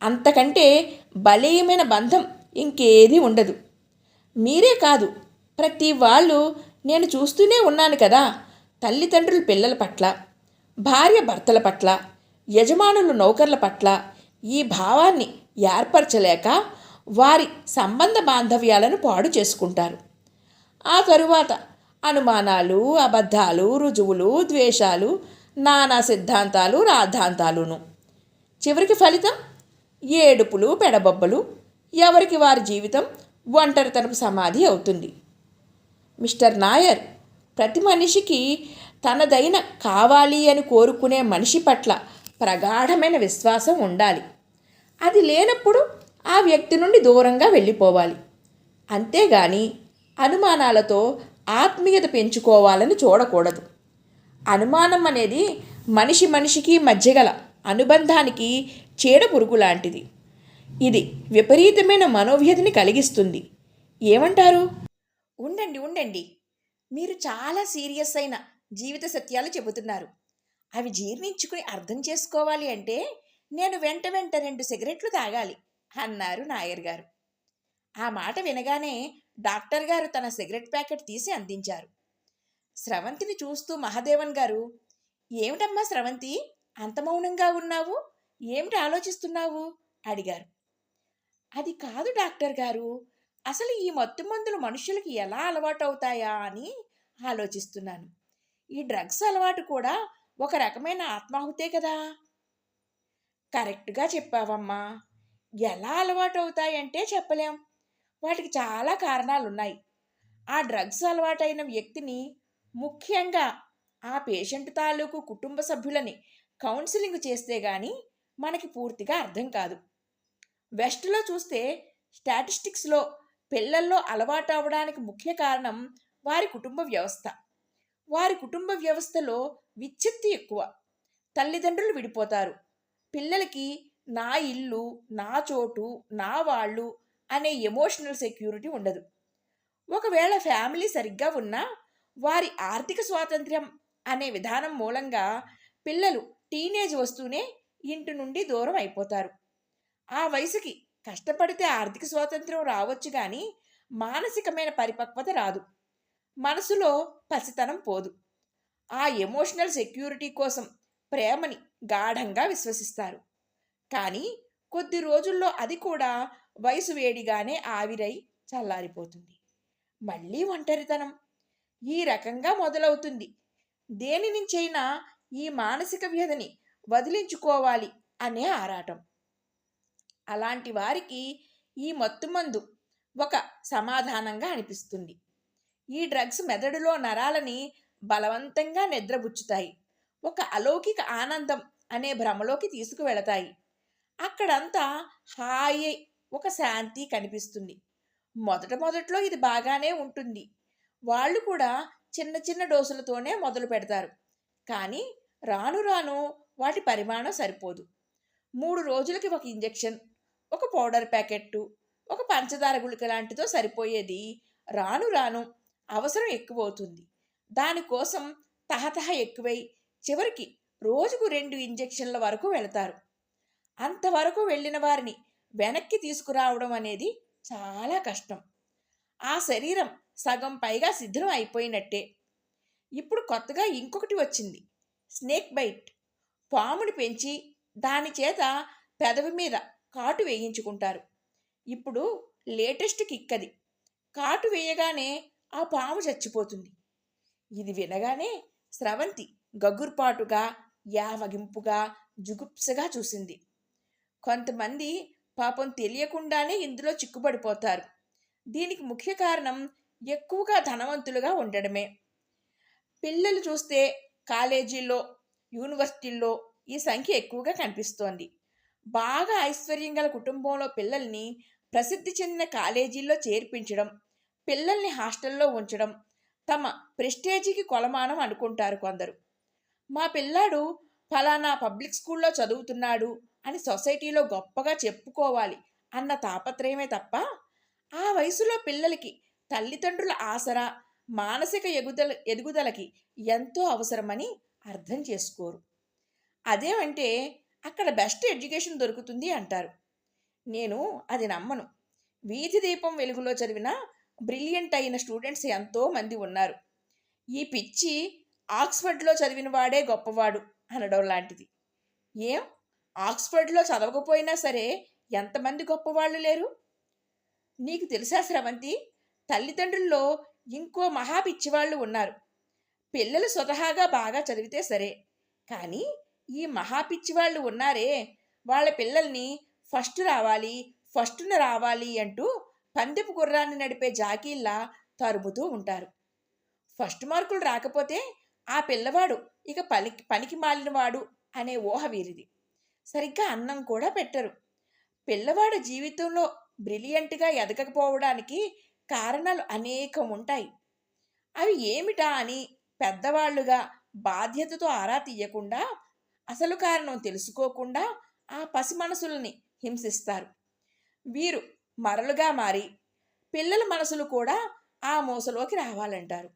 అంతకంటే బలీయమైన బంధం ఇంకేదీ ఉండదు. మీరే కాదు, ప్రతి వాళ్ళు నేను చూస్తూనే ఉన్నాను కదా, తల్లిదండ్రులు పిల్లల పట్ల, భార్య భర్తల పట్ల, యజమానులు నౌకర్ల పట్ల ఈ భావాన్ని ఏర్పరచలేక వారి సంబంధ బాంధవ్యాలను పాడు చేసుకుంటారు. ఆ తరువాత అనుమానాలు, అబద్ధాలు, రుజువులు, ద్వేషాలు, నానా సిద్ధాంతాలు, రాద్ధాంతాలును. చివరికి ఫలితం ఏడుపులు, పెడబొబ్బలు, ఎవరికి వారి జీవితం ఒంటరితనపు సమాధి అవుతుంది. మిస్టర్ నాయర్, ప్రతి మనిషికి తనదైన కావాలి అని కోరుకునే మనిషి పట్ల ప్రగాఢమైన విశ్వాసం ఉండాలి. అది లేనప్పుడు ఆ వ్యక్తి నుండి దూరంగా వెళ్ళిపోవాలి. అంతేగాని అనుమానాలతో ఆత్మీయత పెంచుకోవాలని చూడకూడదు. అనుమానం అనేది మనిషి మనిషికి మధ్య గల అనుబంధానికి చీడపురుగు లాంటిది. ఇది విపరీతమైన మనోవ్యధిని కలిగిస్తుంది. ఏమంటారు? ఉండండి ఉండండి, మీరు చాలా సీరియస్ అయిన జీవిత సత్యాలు చెబుతున్నారు. అవి జీర్ణించుకుని అర్థం చేసుకోవాలి అంటే నేను వెంట 2 సిగరెట్లు తాగాలి అన్నారు నాయర్ గారు. ఆ మాట వినగానే డాక్టర్ గారు తన సిగరెట్ ప్యాకెట్ తీసి అందించారు. స్రవంతిని చూస్తూ మహాదేవన్ గారు, ఏమిటమ్మా స్రవంతి, అంత మౌనంగా ఉన్నావు, ఏమిటి ఆలోచిస్తున్నావు అడిగారు. అది కాదు డాక్టర్ గారు, అసలు ఈ మత్తు మందులు మనుషులకి ఎలా అలవాటు అవుతాయా అని ఆలోచిస్తున్నాను. ఈ డ్రగ్స్ అలవాటు కూడా ఒక రకమైన ఆత్మాహుతే కదా. కరెక్ట్గా చెప్పావమ్మా. ఎలా అలవాటు అవుతాయంటే చెప్పలేం. వాటికి చాలా కారణాలున్నాయి. ఆ డ్రగ్స్ అలవాటైన వ్యక్తిని, ముఖ్యంగా ఆ పేషెంట్ తాలూకు కుటుంబ సభ్యులని కౌన్సిలింగ్ చేస్తే గానీ మనకి పూర్తిగా అర్థం కాదు. వెస్ట్లో చూస్తే స్టాటిస్టిక్స్లో పిల్లల్లో అలవాటు అవ్వడానికి ముఖ్య కారణం వారి కుటుంబ వ్యవస్థ. వారి కుటుంబ వ్యవస్థలో విచ్ఛిత్తి ఎక్కువ. తల్లిదండ్రులు విడిపోతారు. పిల్లలకి నా ఇల్లు, నా చోటు, నా వాళ్ళు అనే ఎమోషనల్ సెక్యూరిటీ ఉండదు. ఒకవేళ ఫ్యామిలీ సరిగ్గా ఉన్నా వారి ఆర్థిక స్వాతంత్ర్యం అనే విధానం మూలంగా పిల్లలు టీనేజ్ వస్తూనే ఇంటి నుండి దూరం అయిపోతారు. ఆ వయసుకి కష్టపడితే ఆర్థిక స్వాతంత్ర్యం రావచ్చు కానీ మానసికమైన పరిపక్వత రాదు. మనసులో పసితనం పోదు. ఆ ఎమోషనల్ సెక్యూరిటీ కోసం ప్రేమని గాఢంగా విశ్వసిస్తారు. కానీ కొద్ది రోజుల్లో అది కూడా వయసు వేడిగానే ఆవిరై చల్లారిపోతుంది. మళ్ళీ ఒంటరితనం ఈ రకంగా మొదలవుతుంది. దేని నుంచైనా ఈ మానసిక వ్యధని వదిలించుకోవాలి అనే ఆరాటం. అలాంటి వారికి ఈ మత్తుమందు ఒక సమాధానంగా అనిపిస్తుంది. ఈ డ్రగ్స్ మెదడులో నరాలని బలవంతంగా నిద్రబుచ్చుతాయి. ఒక అలౌకిక ఆనందం అనే భ్రమలోకి తీసుకువెళతాయి. అక్కడంతా హాయి, ఒక శాంతి కనిపిస్తుంది. మొదట్లో ఇది బాగానే ఉంటుంది. వాళ్ళు కూడా చిన్న చిన్న డోసులతోనే మొదలు పెడతారు. కానీ రాను రాను వాటి పరిమాణం సరిపోదు. 3 రోజులకి ఒక ఇంజెక్షన్, ఒక పౌడర్ ప్యాకెట్టు, ఒక పంచదార గుళిక లాంటితో సరిపోయేది రాను రాను అవసరం ఎక్కువవుతుంది. దానికోసం తహతహ ఎక్కువై చివరికి రోజుకు 2 ఇంజెక్షన్ల వరకు వెళతారు. అంతవరకు వెళ్ళిన వారిని వెనక్కి తీసుకురావడం అనేది చాలా కష్టం. ఆ శరీరం సగం పైగా శిథిలం అయిపోయినట్టే. ఇప్పుడు కొత్తగా ఇంకొకటి వచ్చింది, స్నేక్ బైట్. పాముని పెంచి దాని చేత పెదవి మీద కాటు వేయించుకుంటారు. ఇప్పుడు లేటెస్ట్ కిక్ అది. కాటు వేయగానే ఆ పాము చచ్చిపోతుంది. ఇది వినగానే స్రవంతి గగుర్పాటుగా, యావగింపుగా, జుగుప్సగా చూసింది. కొంతమంది పాపం తెలియకుండానే ఇందులో చిక్కుపడిపోతారు. దీనికి ముఖ్య కారణం ఎక్కువగా ధనవంతులుగా ఉండడమే. పిల్లలు చూస్తే కాలేజీల్లో, యూనివర్సిటీల్లో ఈ సంఖ్య ఎక్కువగా కనిపిస్తోంది. బాగా ఐశ్వర్యం గల కుటుంబంలో పిల్లల్ని ప్రసిద్ధి చెందిన కాలేజీల్లో చేర్పించడం, పిల్లల్ని హాస్టల్లో ఉంచడం తమ ప్రెస్టేజీకి కొలమానం అనుకుంటారు కొందరు. మా పిల్లాడు ఫలానా పబ్లిక్ స్కూల్లో చదువుతున్నాడు అని సొసైటీలో గొప్పగా చెప్పుకోవాలి అన్న తాపత్రయమే తప్ప ఆ వయసులో పిల్లలకి తల్లిదండ్రుల ఆసరా మానసిక ఎదుగుదలకి ఎంతో అవసరమని అర్థం చేసుకోరు. అదేమంటే అక్కడ బెస్ట్ ఎడ్యుకేషన్ దొరుకుతుంది అంటారు. నేను అది నమ్మను. వీధి దీపం వెలుగులో చదివిన బ్రిలియంట్ అయిన స్టూడెంట్స్ ఎంతోమంది ఉన్నారు. ఈ పిచ్చి ఆక్స్ఫర్డ్లో చదివిన వాడే గొప్పవాడు అనడం లాంటిది. ఏం, ఆక్స్ఫర్డ్లో చదవకపోయినా సరే ఎంతమంది గొప్పవాళ్ళు లేరు? నీకు తెలుసా స్రవంతి, తల్లిదండ్రుల్లో ఇంకో మహా పిచ్చివాళ్ళు ఉన్నారు. పిల్లలు స్వతహాగా బాగా చదివితే సరే, కానీ ఈ మహా పిచ్చివాళ్ళు ఉన్నారే, వాళ్ళ పిల్లల్ని ఫస్టున రావాలి అంటూ పందెపు గుర్రాన్ని నడిపే జాకీల్లా తరుముతూ ఉంటారు. ఫస్ట్ మార్కులు రాకపోతే ఆ పిల్లవాడు ఇక పనికి మాలినవాడు అనే ఊహ వీరిది. సరిగ్గా అన్నం కూడా పెట్టరు. పిల్లవాడు జీవితంలో బ్రిలియంట్గా ఎదగకపోవడానికి కారణాలు అనేకం ఉంటాయి. అవి ఏమిటా అని పెద్దవాళ్లుగా బాధ్యతతో ఆరా తీయకుండా, అసలు కారణం తెలుసుకోకుండా ఆ పసి మనసుల్ని హింసిస్తారు. వీరు మరలుగా మారి పిల్లల మనసులు కూడా ఆ మోసలోకి రావాలంటారు.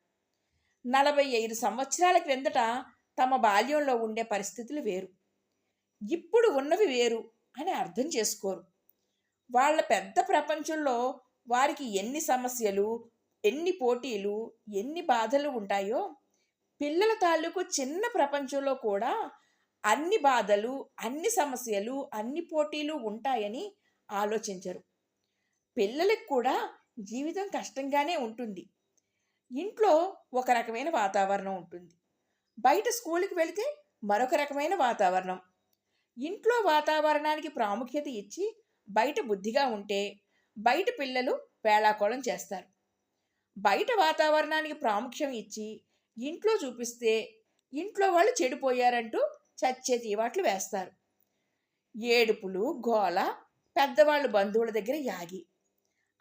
45 సంవత్సరాల క్రిందట తమ బాల్యంలో ఉండే పరిస్థితులు వేరు, ఇప్పుడు ఉన్నవి వేరు అని అర్థం చేసుకోరు. వాళ్ళ పెద్ద ప్రపంచంలో వారికి ఎన్ని సమస్యలు, ఎన్ని పోటీలు, ఎన్ని బాధలు ఉంటాయో, పిల్లల తాలూకు చిన్న ప్రపంచంలో కూడా అన్ని బాధలు, అన్ని సమస్యలు, అన్ని పోటీలు ఉంటాయని ఆలోచించరు. పిల్లలకు కూడా జీవితం కష్టంగానే ఉంటుంది. ఇంట్లో ఒక రకమైన వాతావరణం ఉంటుంది, బయట స్కూల్కి వెళితే మరొక రకమైన వాతావరణం. ఇంట్లో వాతావరణానికి ప్రాముఖ్యత ఇచ్చి బయట బుద్ధిగా ఉంటే బయట పిల్లలు వేళాకోళం చేస్తారు. బయట వాతావరణానికి ప్రాముఖ్యం ఇచ్చి ఇంట్లో చూపిస్తే ఇంట్లో వాళ్ళు చెడిపోయారంటూ చచ్చే తీవాట్లు వేస్తారు. ఏడుపులు, గోల, పెద్దవాళ్ళు బంధువుల దగ్గర యాగి.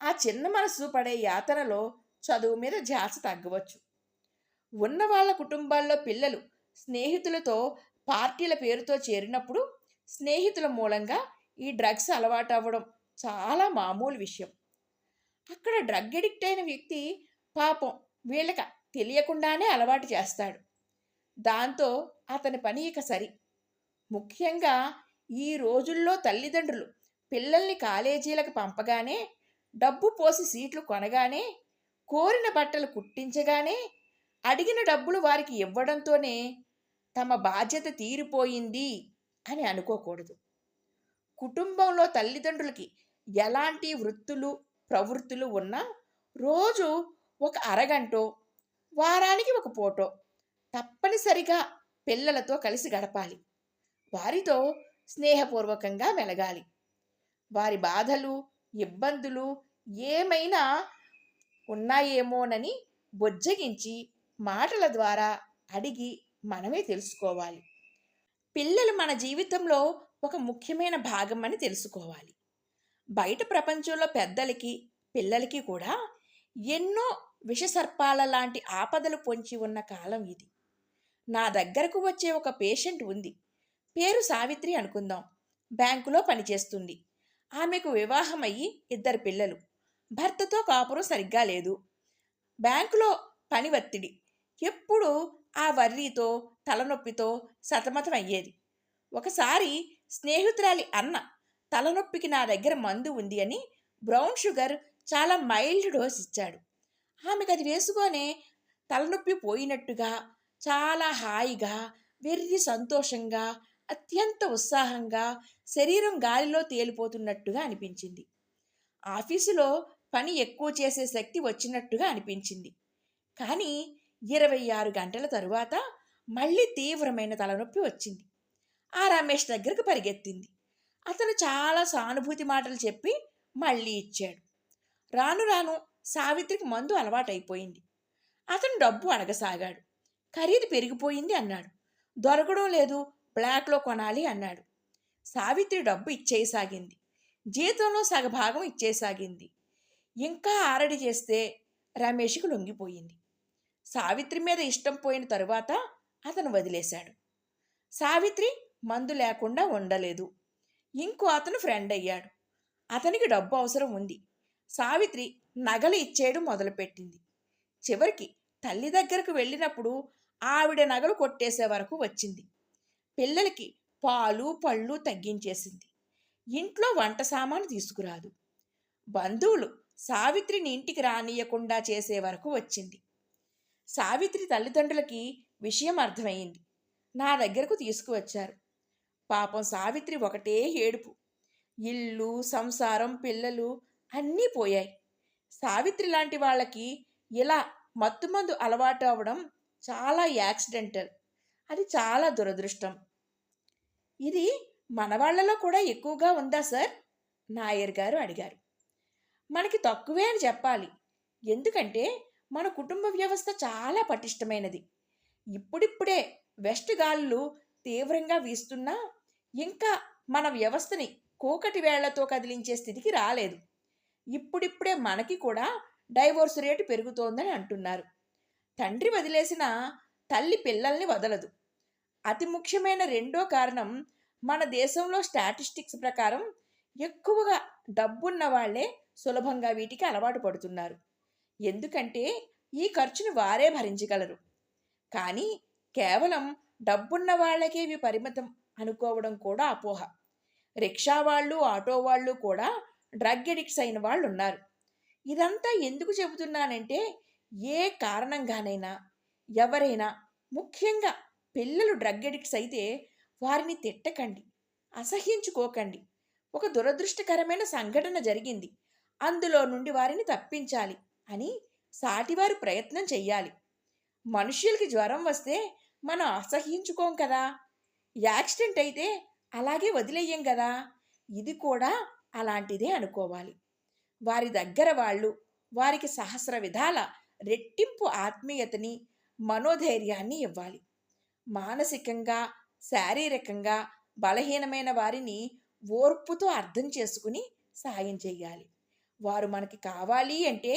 ఆ చిన్న మనసు పడే యాతనలో చదువు మీద ధ్యాస తగ్గవచ్చు. ఉన్న వాళ్ళ కుటుంబాల్లో పిల్లలు స్నేహితులతో పార్టీల పేరుతో చేరినప్పుడు స్నేహితుల మూలంగా ఈ డ్రగ్స్ అలవాటు అవ్వడం చాలా మామూలు విషయం. అక్కడ డ్రగ్ ఎడిక్ట్ అయిన వ్యక్తి పాపం వీళ్ళకి తెలియకుండానే అలవాటు చేస్తాడు. దాంతో అతని పని ఇక సరి. ముఖ్యంగా ఈ రోజుల్లో తల్లిదండ్రులు పిల్లల్ని కాలేజీలకు పంపగానే, డబ్బు పోసి సీట్లు కొనగానే, కోరిన బట్టలు కుట్టించగానే, అడిగిన డబ్బులు వారికి ఇవ్వడంతోనే తమ బాధ్యత తీరిపోయింది అని అనుకోకూడదు. కుటుంబంలో తల్లిదండ్రులకి ఎలాంటి వృత్తులు, ప్రవృత్తులు ఉన్నా రోజు ఒక అరగంటో, వారానికి ఒక పూటో తప్పనిసరిగా పిల్లలతో కలిసి గడపాలి. వారితో స్నేహపూర్వకంగా మెలగాలి. వారి బాధలు, ఇబ్బందులు ఏమైనా ఉన్నాయేమోనని బొజ్జగించి మాటల ద్వారా అడిగి మనమే తెలుసుకోవాలి. పిల్లలు మన జీవితంలో ఒక ముఖ్యమైన భాగం అని తెలుసుకోవాలి. బయట ప్రపంచంలో పెద్దలకి, పిల్లలకి కూడా ఎన్నో విషసర్పాల లాంటి ఆపదలు పొంచి ఉన్న కాలం ఇది. నా దగ్గరకు వచ్చే ఒక పేషెంట్ ఉంది. పేరు సావిత్రి అనుకుందాం. బ్యాంకులో పనిచేస్తుంది. ఆమెకు వివాహమయ్యి 2 పిల్లలు. భర్తతో కాపురం సరిగ్గా లేదు. బ్యాంకులో పని ఒత్తిడి. ఎప్పుడు ఆ వర్రీతో, తలనొప్పితో సతమతం అయ్యేది. ఒకసారి స్నేహితురాలి అన్న తలనొప్పికి నా దగ్గర మందు ఉంది అని బ్రౌన్ షుగర్ చాలా మైల్డ్ డోస్ ఇచ్చాడు. ఆమెకు అది వేసుకొనే తలనొప్పి పోయినట్టుగా, చాలా హాయిగా, వెర్రి సంతోషంగా, అత్యంత ఉత్సాహంగా, శరీరం గాలిలో తేలిపోతున్నట్టుగా అనిపించింది. ఆఫీసులో పని ఎక్కువ చేసే శక్తి వచ్చినట్టుగా అనిపించింది. కానీ 26 గంటల తరువాత మళ్ళీ తీవ్రమైన తలనొప్పి వచ్చింది. ఆ రమేష్ దగ్గరకు పరిగెత్తింది. అతను చాలా సానుభూతి మాటలు చెప్పి మళ్ళీ ఇచ్చాడు. రాను రాను సావిత్రికి మందు అలవాటైపోయింది. అతను డబ్బు అడగసాగాడు. ఖరీదు పెరిగిపోయింది అన్నాడు. దొరకడం లేదు, బ్లాక్లో కొనాలి అన్నాడు. సావిత్రి డబ్బు ఇచ్చేయసాగింది. జీతంలో సగభాగం ఇచ్చేసాగింది. ఇంకా ఆరడి చేస్తే రమేష్కి లొంగిపోయింది. సావిత్రి మీద ఇష్టం పోయిన తరువాత అతను వదిలేశాడు. సావిత్రి మందు లేకుండా ఉండలేదు. ఇంకో అతను ఫ్రెండ్ అయ్యాడు. అతనికి డబ్బు అవసరం ఉంది. సావిత్రి నగలు ఇచ్చేయడం మొదలుపెట్టింది. చివరికి తల్లి దగ్గరకు వెళ్ళినప్పుడు ఆవిడ నగలు కొట్టేసే వరకు వచ్చింది. పిల్లలకి పాలు, పళ్ళు తగ్గించేసింది. ఇంట్లో వంట సామాను తీసుకురాదు. బంధువులు సావిత్రిని ఇంటికి రానియకుండా చేసే వరకు వచ్చింది. సావిత్రి తల్లిదండ్రులకి విషయం అర్థమైంది. నా దగ్గరకు తీసుకువచ్చారు. పాపం సావిత్రి ఒకటే ఏడుపు. ఇల్లు, సంసారం, పిల్లలు అన్నీ పోయాయి. సావిత్రి లాంటి వాళ్ళకి ఇలా మత్తుమందు అలవాటు అవ్వడం చాలా యాక్సిడెంటల్. అది చాలా దురదృష్టం. ఇది మన వాళ్ళలో కూడా ఎక్కువగా ఉందా సార్? నాయర్ గారు అడిగారు. మనకి తక్కువే అని చెప్పాలి. ఎందుకంటే మన కుటుంబ వ్యవస్థ చాలా పటిష్టమైనది. ఇప్పుడిప్పుడే వెస్ట్ గాలులు తీవ్రంగా వీస్తున్నా ఇంకా మన వ్యవస్థని కూకటి వేళ్లతో కదిలించే స్థితికి రాలేదు. ఇప్పుడిప్పుడే మనకి కూడా డైవోర్స్ రేటు పెరుగుతోందని అంటున్నారు. తండ్రి వదిలేసిన తల్లి పిల్లల్ని వదలదు. అతి ముఖ్యమైన రెండో కారణం, మన దేశంలో స్టాటిస్టిక్స్ ప్రకారం ఎక్కువగా డబ్బున్న వాళ్లే సులభంగా వీటికి అలవాటు పడుతున్నారు. ఎందుకంటే ఈ ఖర్చును వారే భరించగలరు. కానీ కేవలం డబ్బున్న వాళ్ళకే ఇవి పరిమితం అనుకోవడం కూడా అపోహ. రిక్షా వాళ్ళు, ఆటో వాళ్ళు కూడా డ్రగ్ ఎడిక్ట్స్ అయిన వాళ్ళు ఉన్నారు. ఇదంతా ఎందుకు చెబుతున్నానంటే, ఏ కారణంగానైనా ఎవరైనా, ముఖ్యంగా పిల్లలు డ్రగ్ ఎడిక్ట్స్ అయితే వారిని తిట్టకండి, అసహ్యించుకోకండి. ఒక దురదృష్టకరమైన సంఘటన జరిగింది, అందులో నుండి వారిని తప్పించాలి అని సాటివారు ప్రయత్నం చెయ్యాలి. మనుష్యులకి జ్వరం వస్తే మనం అసహ్యించుకోం కదా. యాక్సిడెంట్ అయితే అలాగే వదిలేయం కదా. ఇది కూడా అలాంటిదే అనుకోవాలి. వారి దగ్గర వాళ్ళు వారికి సహస్ర విధాల రెట్టింపు ఆత్మీయతని, మనోధైర్యాన్ని ఇవ్వాలి. మానసికంగా, శారీరకంగా బలహీనమైన వారిని ఓర్పుతో అర్థం చేసుకుని సాయం చెయ్యాలి. వారు మనకి కావాలి అంటే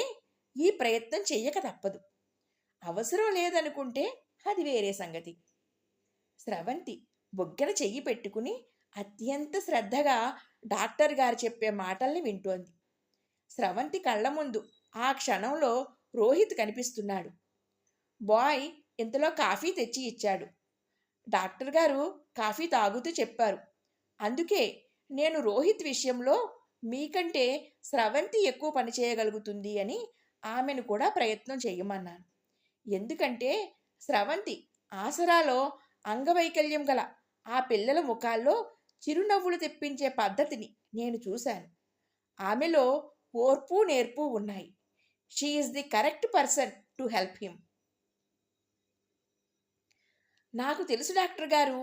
ఈ ప్రయత్నం చెయ్యక తప్పదు. అవసరం లేదనుకుంటే అది వేరే సంగతి. స్రవంతి బొగ్గన చెయ్యి పెట్టుకుని అత్యంత శ్రద్ధగా డాక్టర్ గారు చెప్పే మాటల్ని వింటోంది. స్రవంతి కళ్ళ ముందు ఆ క్షణంలో రోహిత్ కనిపిస్తున్నాడు. బాయ్ ఇంతలో కాఫీ తెచ్చి ఇచ్చాడు. డాక్టర్ గారు కాఫీ తాగుతూ చెప్పారు, అందుకే నేను రోహిత్ విషయంలో మీకంటే స్రవంతి ఎక్కువ పని చేయగలుగుతుంది అని ఆమెను కూడా ప్రయత్నం చేయమన్నాను. ఎందుకంటే స్రవంతి ఆసరాలో అంగవైకల్యం గల ఆ పిల్లల ముఖాల్లో చిరునవ్వులు తెప్పించే పద్ధతిని నేను చూశాను. ఆమెలో ఓర్పు, నేర్పు ఉన్నాయి. She is the correct person to help him. నాకు తెలుసు డాక్టర్ గారు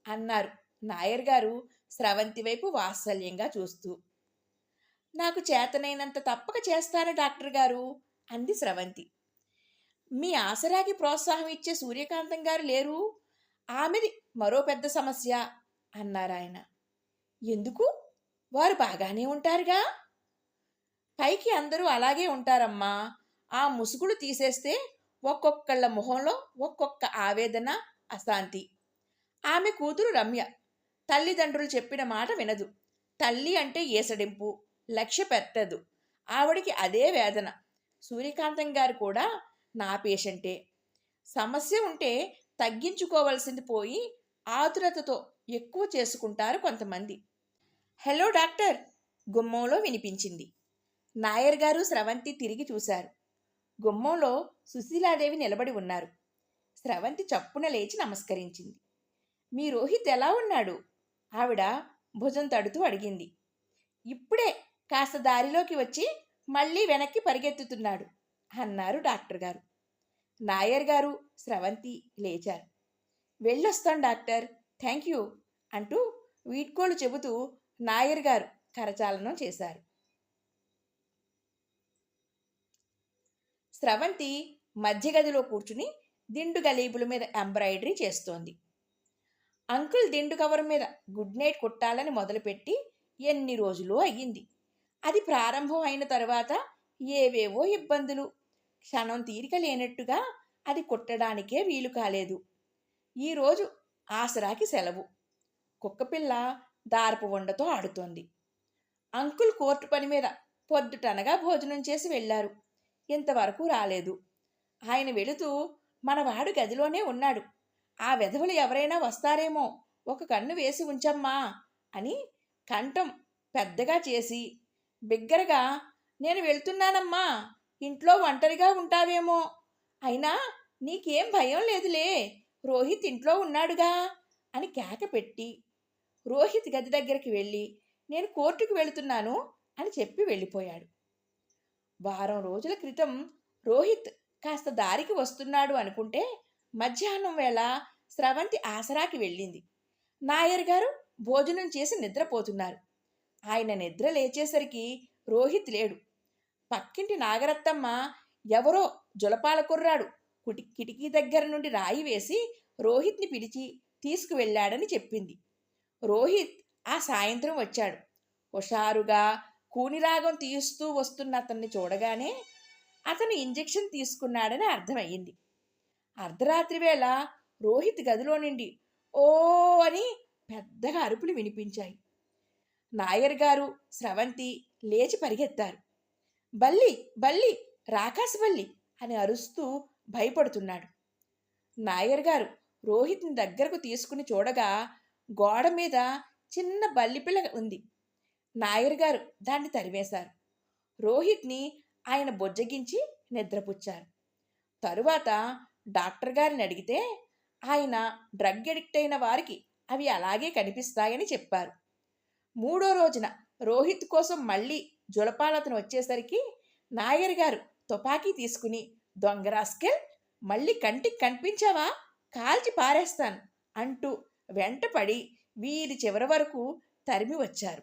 అన్నారు నాయర్ గారు స్రవంతి వైపు వాత్సల్యంగా చూస్తూ. నాకు చేతనైనంత తప్పక చేస్తాను డాక్టర్ గారు అంది స్రవంతి. మీ ఆసరాకి ప్రోత్సాహం ఇచ్చే సూర్యకాంతం గారు లేరు, ఆమెది మరో పెద్ద సమస్య అన్నారాయన. ఎందుకు? వారు బాగానే ఉంటారుగా. పైకి అందరూ అలాగే ఉంటారమ్మా. ఆ ముసుగులు తీసేస్తే ఒక్కొక్కళ్ళ మొహంలో ఒక్కొక్క ఆవేదన, అశాంతి. ఆమె కూతురు రమ్య తల్లిదండ్రులు చెప్పిన మాట వినదు. తల్లి అంటే ఏసడింపు, లక్ష్య పెట్టదు. ఆవిడికి అదే వేదన. సూర్యకాంతం గారు కూడా నా పేషెంటే. సమస్య ఉంటే తగ్గించుకోవలసింది పోయి ఆతురతతో ఎక్కువ చేసుకుంటారు కొంతమంది. హలో డాక్టర్ గుమ్మంలో వినిపించింది. నాయర్ గారు స్రవంతి తిరిగి చూశారు. గుమ్మంలో సుశీలాదేవి నిలబడి ఉన్నారు. స్రవంతి చప్పున లేచి నమస్కరించింది. మీ రోహిత్ ఎలా ఉన్నాడు? ఆవిడ భుజం తడుతూ అడిగింది. ఇప్పుడే కాస్త దారిలోకి వచ్చి మళ్ళీ వెనక్కి పరిగెత్తుతున్నాడు అన్నారు డాక్టర్ గారు. నాయర్ గారు స్రవంతి లేచారు. వెళ్ళొస్తాం డాక్టర్, థ్యాంక్ యూ అంటూ వీడ్కోలు చెబుతూ నాయర్ గారు కరచాలనం చేశారు. స్రవంతి మధ్యగదిలో కూర్చుని దిండు గలీబుల మీద ఎంబ్రాయిడరీ చేస్తోంది. అంకుల్ దిండు కవర్ మీద గుడ్ నైట్ కుట్టాలని మొదలుపెట్టి ఎన్ని రోజులు అయ్యింది. అది ప్రారంభం అయిన తర్వాత ఏవేవో ఇబ్బందులు. క్షణం తీరిక లేనట్టుగా అది కుట్టడానికే వీలు కాలేదు. ఈరోజు ఆసరాకి సెలవు. కుక్కపిల్ల దారపు వండతో ఆడుతోంది. అంకుల్ కోర్టు పని మీద పొద్దుటనగా భోజనం చేసి వెళ్ళారు. ఇంతవరకు రాలేదు. ఆయన వెళుతూ మనవాడు గదిలోనే ఉన్నాడు, ఆ వెధవలు ఎవరైనా వస్తారేమో, ఒక కన్ను వేసి ఉంచమ్మా అని కంఠం పెద్దగా చేసి బిగ్గరగా, నేను వెళ్తున్నానమ్మా, ఇంట్లో ఒంటరిగా ఉంటావేమో, అయినా నీకేం భయం లేదులే, రోహిత్ ఇంట్లో ఉన్నాడుగా అని కేక పెట్టి రోహిత్ గది దగ్గరికి వెళ్ళి, నేను కోర్టుకు వెళుతున్నాను అని చెప్పి వెళ్ళిపోయాడు. వారం రోజుల క్రితం రోహిత్ కాస్త దారికి వస్తున్నాడు అనుకుంటే మధ్యాహ్నం వేళ స్రవంతి ఆసరాకి వెళ్ళింది. నాయర్ గారు భోజనం చేసి నిద్రపోతున్నారు. ఆయన నిద్ర లేచేసరికి రోహిత్ లేడు. పక్కింటి నాగరత్తమ్మ ఎవరో జులపాల కుర్రాడు కిటికీ దగ్గర నుండి రాయి వేసి రోహిత్ని పిలిచి తీసుకువెళ్ళాడని చెప్పింది. రోహిత్ ఆ సాయంత్రం వచ్చాడు. హుషారుగా కూనిరాగం తీస్తూ వస్తున్న అతన్ని చూడగానే అతను ఇంజెక్షన్ తీసుకున్నాడని అర్థమయ్యింది. అర్ధరాత్రి వేళ రోహిత్ గదిలో నుండి ఓ అని పెద్దగా అరుపులు వినిపించాయి. నాయర్ గారు, స్రవంతి లేచి పరిగెత్తారు. బల్లి బల్లి, రాకాసి బల్లి అని అరుస్తూ భయపడుతున్నాడు. నాయర్ గారు రోహిత్ని దగ్గరకు తీసుకుని చూడగా గోడ మీద చిన్న బల్లిపిల్ల ఉంది. నాయర్ గారు దాన్ని తరివేశారు. రోహిత్ని ఆయన బొజ్జగించి నిద్రపుచ్చారు. తరువాత డాక్టర్ గారిని అడిగితే ఆయన డ్రగ్ ఎడిక్ట్ అయిన వారికి అవి అలాగే కనిపిస్తాయని చెప్పారు. 3వ రోజున రోహిత్ కోసం మళ్ళీ జులపాలతను వచ్చేసరికి నాయర్ గారు తుపాకీ తీసుకుని, దొంగరాస్కెల్, మళ్ళీ కంటికి కనిపించావా, కాల్చి పారేస్తాను అంటూ వెంటపడి వీరి చివరి వరకు తరిమి వచ్చారు.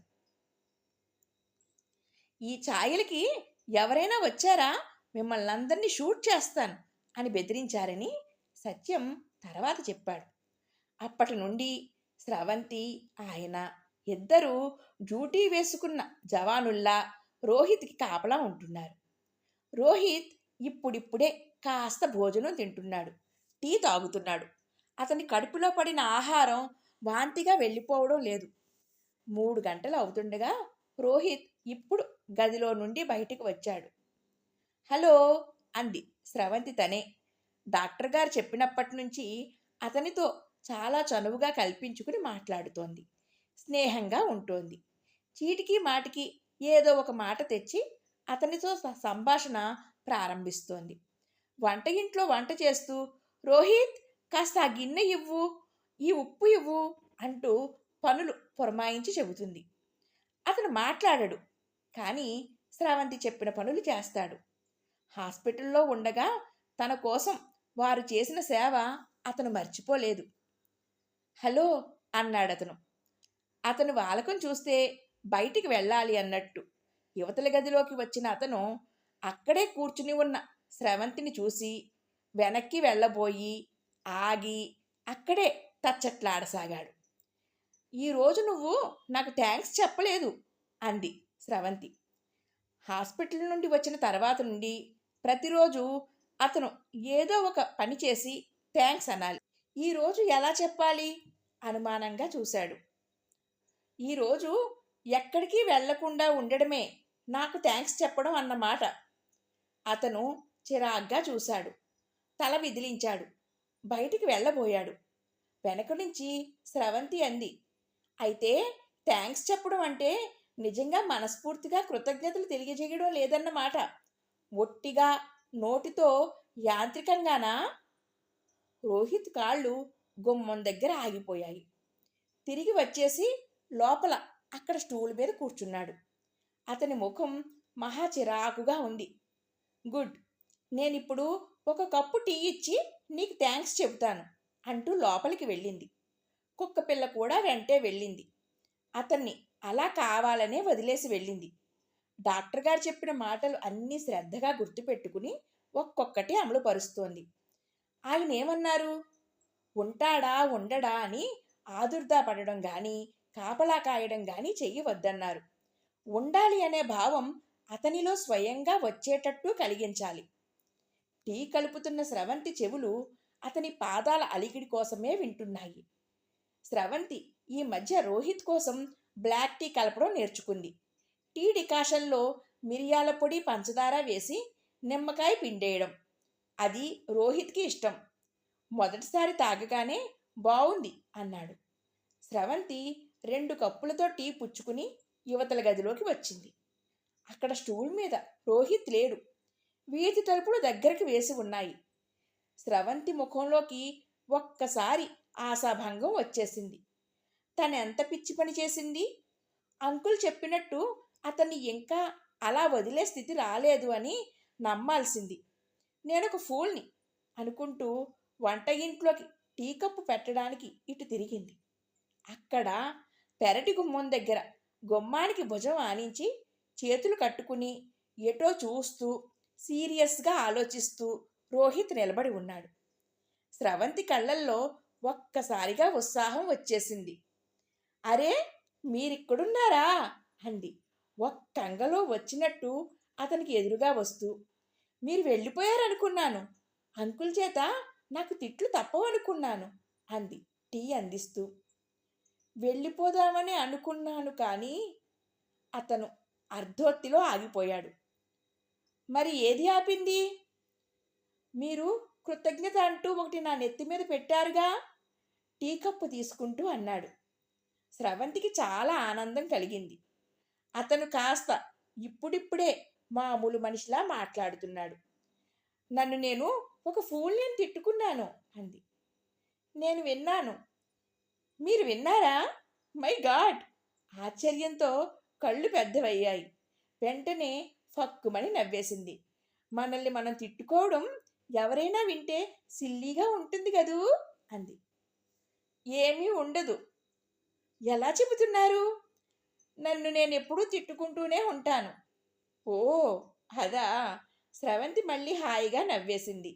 ఈ ఛాయలకి ఎవరైనా వచ్చారా, మిమ్మల్ని అందరినీ షూట్ చేస్తాను అని బెదిరించారని సత్యం తర్వాత చెప్పాడు. అప్పటి నుండి స్రవంతి, ఆయన ఇద్దరూ డ్యూటీ వేసుకున్న జవానుల్లా రోహిత్కి కాపలా ఉంటున్నారు. రోహిత్ ఇప్పుడిప్పుడే కాస్త భోజనం తింటున్నాడు, టీ తాగుతున్నాడు. అతని కడుపులో పడిన ఆహారం వాంతిగా వెళ్ళిపోవడం లేదు. 3 గంటలు అవుతుండగా రోహిత్ ఇప్పుడు గదిలో నుండి బయటికి వచ్చాడు. హలో అంది స్రవంతి తనే. డాక్టర్ గారు చెప్పినప్పటి నుంచి అతనితో చాలా చనువుగా కల్పించుకుని మాట్లాడుతోంది. స్నేహంగా ఉంటోంది. చీటికి మాటికి ఏదో ఒక మాట తెచ్చి అతనితో సంభాషణ ప్రారంభిస్తోంది. వంట ఇంట్లో వంట చేస్తూ, రోహిత్ కాస్త ఆ గిన్నె ఇవ్వు, ఈ ఉప్పు ఇవ్వు అంటూ పనులు పురమాయించి చెబుతుంది. అతను మాట్లాడడు, కానీ స్రవంతి చెప్పిన పనులు చేస్తాడు. హాస్పిటల్లో ఉండగా తన కోసం వారు చేసిన సేవ అతను మర్చిపోలేదు. హలో అన్నాడతను. అతను వాలకం చూస్తే బయటికి వెళ్ళాలి అన్నట్టు యువతల గదిలోకి వచ్చిన అతను అక్కడే కూర్చుని ఉన్న స్రవంతిని చూసి వెనక్కి వెళ్ళబోయి ఆగి అక్కడే తచ్చట్లాడసాగాడు. ఈరోజు నువ్వు నాకు థ్యాంక్స్ చెప్పలేదు అంది స్రవంతి. హాస్పిటల్ నుండి వచ్చిన తర్వాత నుండి ప్రతిరోజు అతను ఏదో ఒక పని చేసి థ్యాంక్స్ అనాలి. ఈరోజు ఎలా చెప్పాలి అనుమానంగా చూశాడు. ఈరోజు ఎక్కడికి వెళ్లకుండా ఉండడమే నాకు థ్యాంక్స్ చెప్పడం అన్నమాట. అతను చిరాగ్గా చూశాడు, తల విదిలించాడు, బయటికి వెళ్ళబోయాడు. వెనక నుంచి స్రవంతి అంది, అయితే థ్యాంక్స్ చెప్పడం అంటే నిజంగా మనస్ఫూర్తిగా కృతజ్ఞతలు తెలియజేయడం లేదన్నమాట, ఒట్టిగా నోటితో యాంత్రికంగానా? రోహిత్ కాళ్ళు గుమ్మం దగ్గర ఆగిపోయాయి. తిరిగి వచ్చేసి లోపల అక్కడ స్టూల్ మీద కూర్చున్నాడు. అతని ముఖం మహా చిరాకుగా ఉంది. గుడ్, నేనిప్పుడు ఒక కప్పు టీ ఇచ్చి నీకు థ్యాంక్స్ చెబుతాను అంటూ లోపలికి వెళ్ళింది. కుక్కపిల్ల కూడా వెంటే వెళ్ళింది. అతన్ని అలా కావాలనే వదిలేసి వెళ్ళింది. డాక్టర్ గారు చెప్పిన మాటలు అన్నీ శ్రద్ధగా గుర్తుపెట్టుకుని ఒక్కొక్కటి అమలు పరుస్తోంది. ఆయన ఏమన్నారు? ఉంటాడా ఉండడా అని ఆదుర్దా పడడం కానీ కాపలా కాయడం కానీ చెయ్యవద్దన్నారు. ఉండాలి అనే భావం అతనిలో స్వయంగా వచ్చేటట్టు కలిగించాలి. టీ కలుపుతున్న స్రవంతి చెవులు అతని పాదాల అలికిడి కోసమే వింటున్నాయి. స్రవంతి ఈ మధ్య రోహిత్ కోసం బ్లాక్ టీ కలపడం నేర్చుకుంది. టీ డికాషన్లో మిరియాల పొడి, పంచదార వేసి నిమ్మకాయ పిండేయడం. అది రోహిత్కి ఇష్టం. మొదటిసారి తాగగానే బావుంది అన్నాడు. స్రవంతి 2 కప్పులతో టీ పుచ్చుకుని యువతల గదిలోకి వచ్చింది. అక్కడ స్టూల్ మీద రోహిత్ లేడు. వీధి తలుపులు దగ్గరికి వేసి ఉన్నాయి. స్రవంతి ముఖంలోకి ఒక్కసారి ఆశాభంగం వచ్చేసింది. తనెంత పిచ్చి పని చేసింది? అంకుల్ చెప్పినట్టు అతన్ని ఇంకా అలా వదిలే స్థితి రాలేదు అని నమ్మాల్సింది. నేనొక ఫూల్ని అనుకుంటూ వంట ఇంట్లోకి టీ కప్పు పెట్టడానికి ఇటు తిరిగింది. అక్కడ పెరటి గుమ్మం దగ్గర గుమ్మానికి భుజం ఆనించి చేతులు కట్టుకుని ఎటో చూస్తూ సీరియస్గా ఆలోచిస్తూ రోహిత్ నిలబడి ఉన్నాడు. స్రవంతి కళ్ళల్లో ఒక్కసారిగా ఉత్సాహం వచ్చేసింది. అరే, మీరిక్కడున్నారా అంది ఒక్కంగలో వచ్చినట్టు అతనికి ఎదురుగా వస్తూ. మీరు వెళ్ళిపోయారనుకున్నాను. అంకుల్ చేత నాకు తిట్లు తప్పవనుకున్నాను అంది టీ అందిస్తూ. వెళ్ళిపోదామని అనుకున్నాను కానీ అతను అర్ధోక్తిలో ఆగిపోయాడు. మరి ఏది ఆపింది? మీరు కృతజ్ఞత అంటూ ఒకటి నా నెత్తి మీద పెట్టారుగా టీ కప్పు తీసుకుంటూ అన్నాడు. స్రవంతికి చాలా ఆనందం కలిగింది. అతను కాస్త ఇప్పుడిప్పుడే మామూలు మనిషిలా మాట్లాడుతున్నాడు. నన్ను నేను ఒక ఫూల్ని తిట్టుకున్నాను అంది. నేను విన్నాను. మీరు విన్నారా? My God! ఆశ్చర్యంతో కళ్ళు పెద్దవయ్యాయి. వెంటనే ఫక్కుమని నవ్వేసింది. మనల్ని మనం తిట్టుకోవడం ఎవరైనా వింటే సిల్లీగా ఉంటుంది కదూ అంది. ఏమీ ఉండదు. ఎలా చెబుతున్నారు? నన్ను నేను ఎప్పుడూ తిట్టుకుంటూనే ఉంటాను. ఓ అదా! స్రవంతి మళ్ళీ హాయిగా నవ్వేసింది.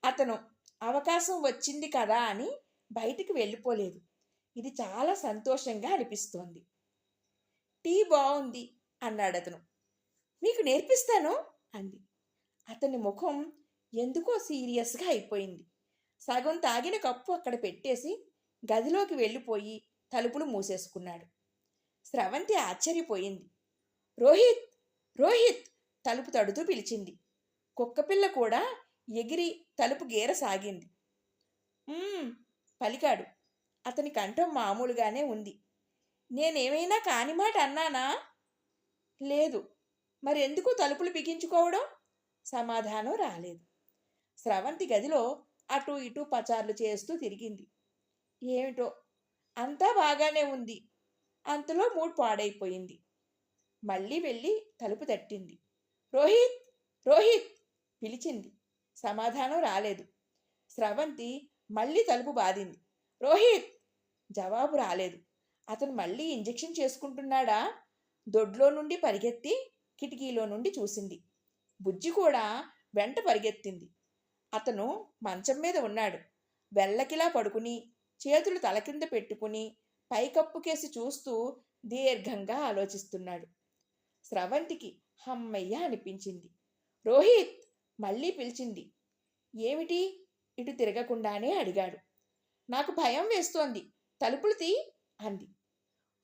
అతను అవకాశం వచ్చింది కదా అని బయటికి వెళ్ళిపోలేదు. ఇది చాలా సంతోషంగా అనిపిస్తోంది. టీ బాగుంది అన్నాడతను. మీకు నేర్పిస్తాను అంది. అతని ముఖం ఎందుకో సీరియస్గా అయిపోయింది. సగం తాగిన కప్పు అక్కడ పెట్టేసి గదిలోకి వెళ్ళిపోయి తలుపులు మూసేసుకున్నాడు. స్రవంతి ఆశ్చర్యపోయింది. రోహిత్, రోహిత్ తలుపు తడుతూ పిలిచింది. కుక్కపిల్ల కూడా ఎగిరి తలుపు గీరసాగింది. పలికాడు. అతని కంఠం మామూలుగానే ఉంది. నేనేమైనా కాని మాట అన్నానా? లేదు. మరెందుకు తలుపులు బిగించుకోవడం? సమాధానం రాలేదు. స్రవంతి గదిలో అటూ ఇటూ పచార్లు చేస్తూ తిరిగింది. ఏమిటో అంతా బాగానే ఉంది. అంతలో మూడ్ పాడైపోయింది. మళ్ళీ వెళ్ళి తలుపు తట్టింది. రోహిత్, రోహిత్ పిలిచింది. సమాధానం రాలేదు. స్రవంతి మళ్ళీ తలుపు బాదింది. రోహిత్! జవాబు రాలేదు. అతను మళ్ళీ ఇంజెక్షన్ చేసుకుంటున్నాడా? దొడ్లో నుండి పరిగెత్తి కిటికీలో నుండి చూసింది. బుజ్జి కూడా వెంట పరిగెత్తింది. అతను మంచం మీద ఉన్నాడు. వెల్లకిలా పడుకుని చేతులు తల కింద పెట్టుకుని పైకప్పుకేసి చూస్తూ దీర్ఘంగా ఆలోచిస్తున్నాడు. స్రవంతికి హమ్మయ్య అనిపించింది. రోహిత్ మళ్ళీ పిలిచింది. ఏమిటి? ఇటు తిరగకుండానే అడిగాడు. నాకు భయం వేస్తోంది. తలుపులు తీ అంది.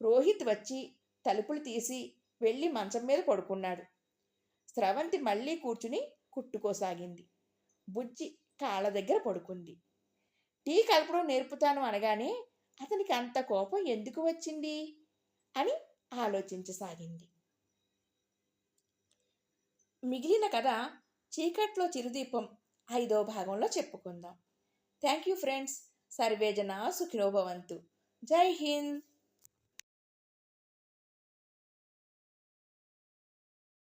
రోహిత్ వచ్చి తలుపులు తీసి వెళ్ళి మంచం మీద పడుకున్నాడు. స్రవంతి మళ్ళీ కూర్చుని కుట్టుకోసాగింది. బుజ్జి కాళ్ళ దగ్గర పడుకుంది. టీ కలపడం నేర్పుతాను అనగానే అతనికి అంత కోపం ఎందుకు వచ్చింది అని ఆలోచించసాగింది. మిగిలిన కథ చీకట్లో చిరుదీపం 5వ భాగంలో చెప్పుకుందాం. Thank you friends. సర్వేజన సుఖినో భవంతు. జై హింద్.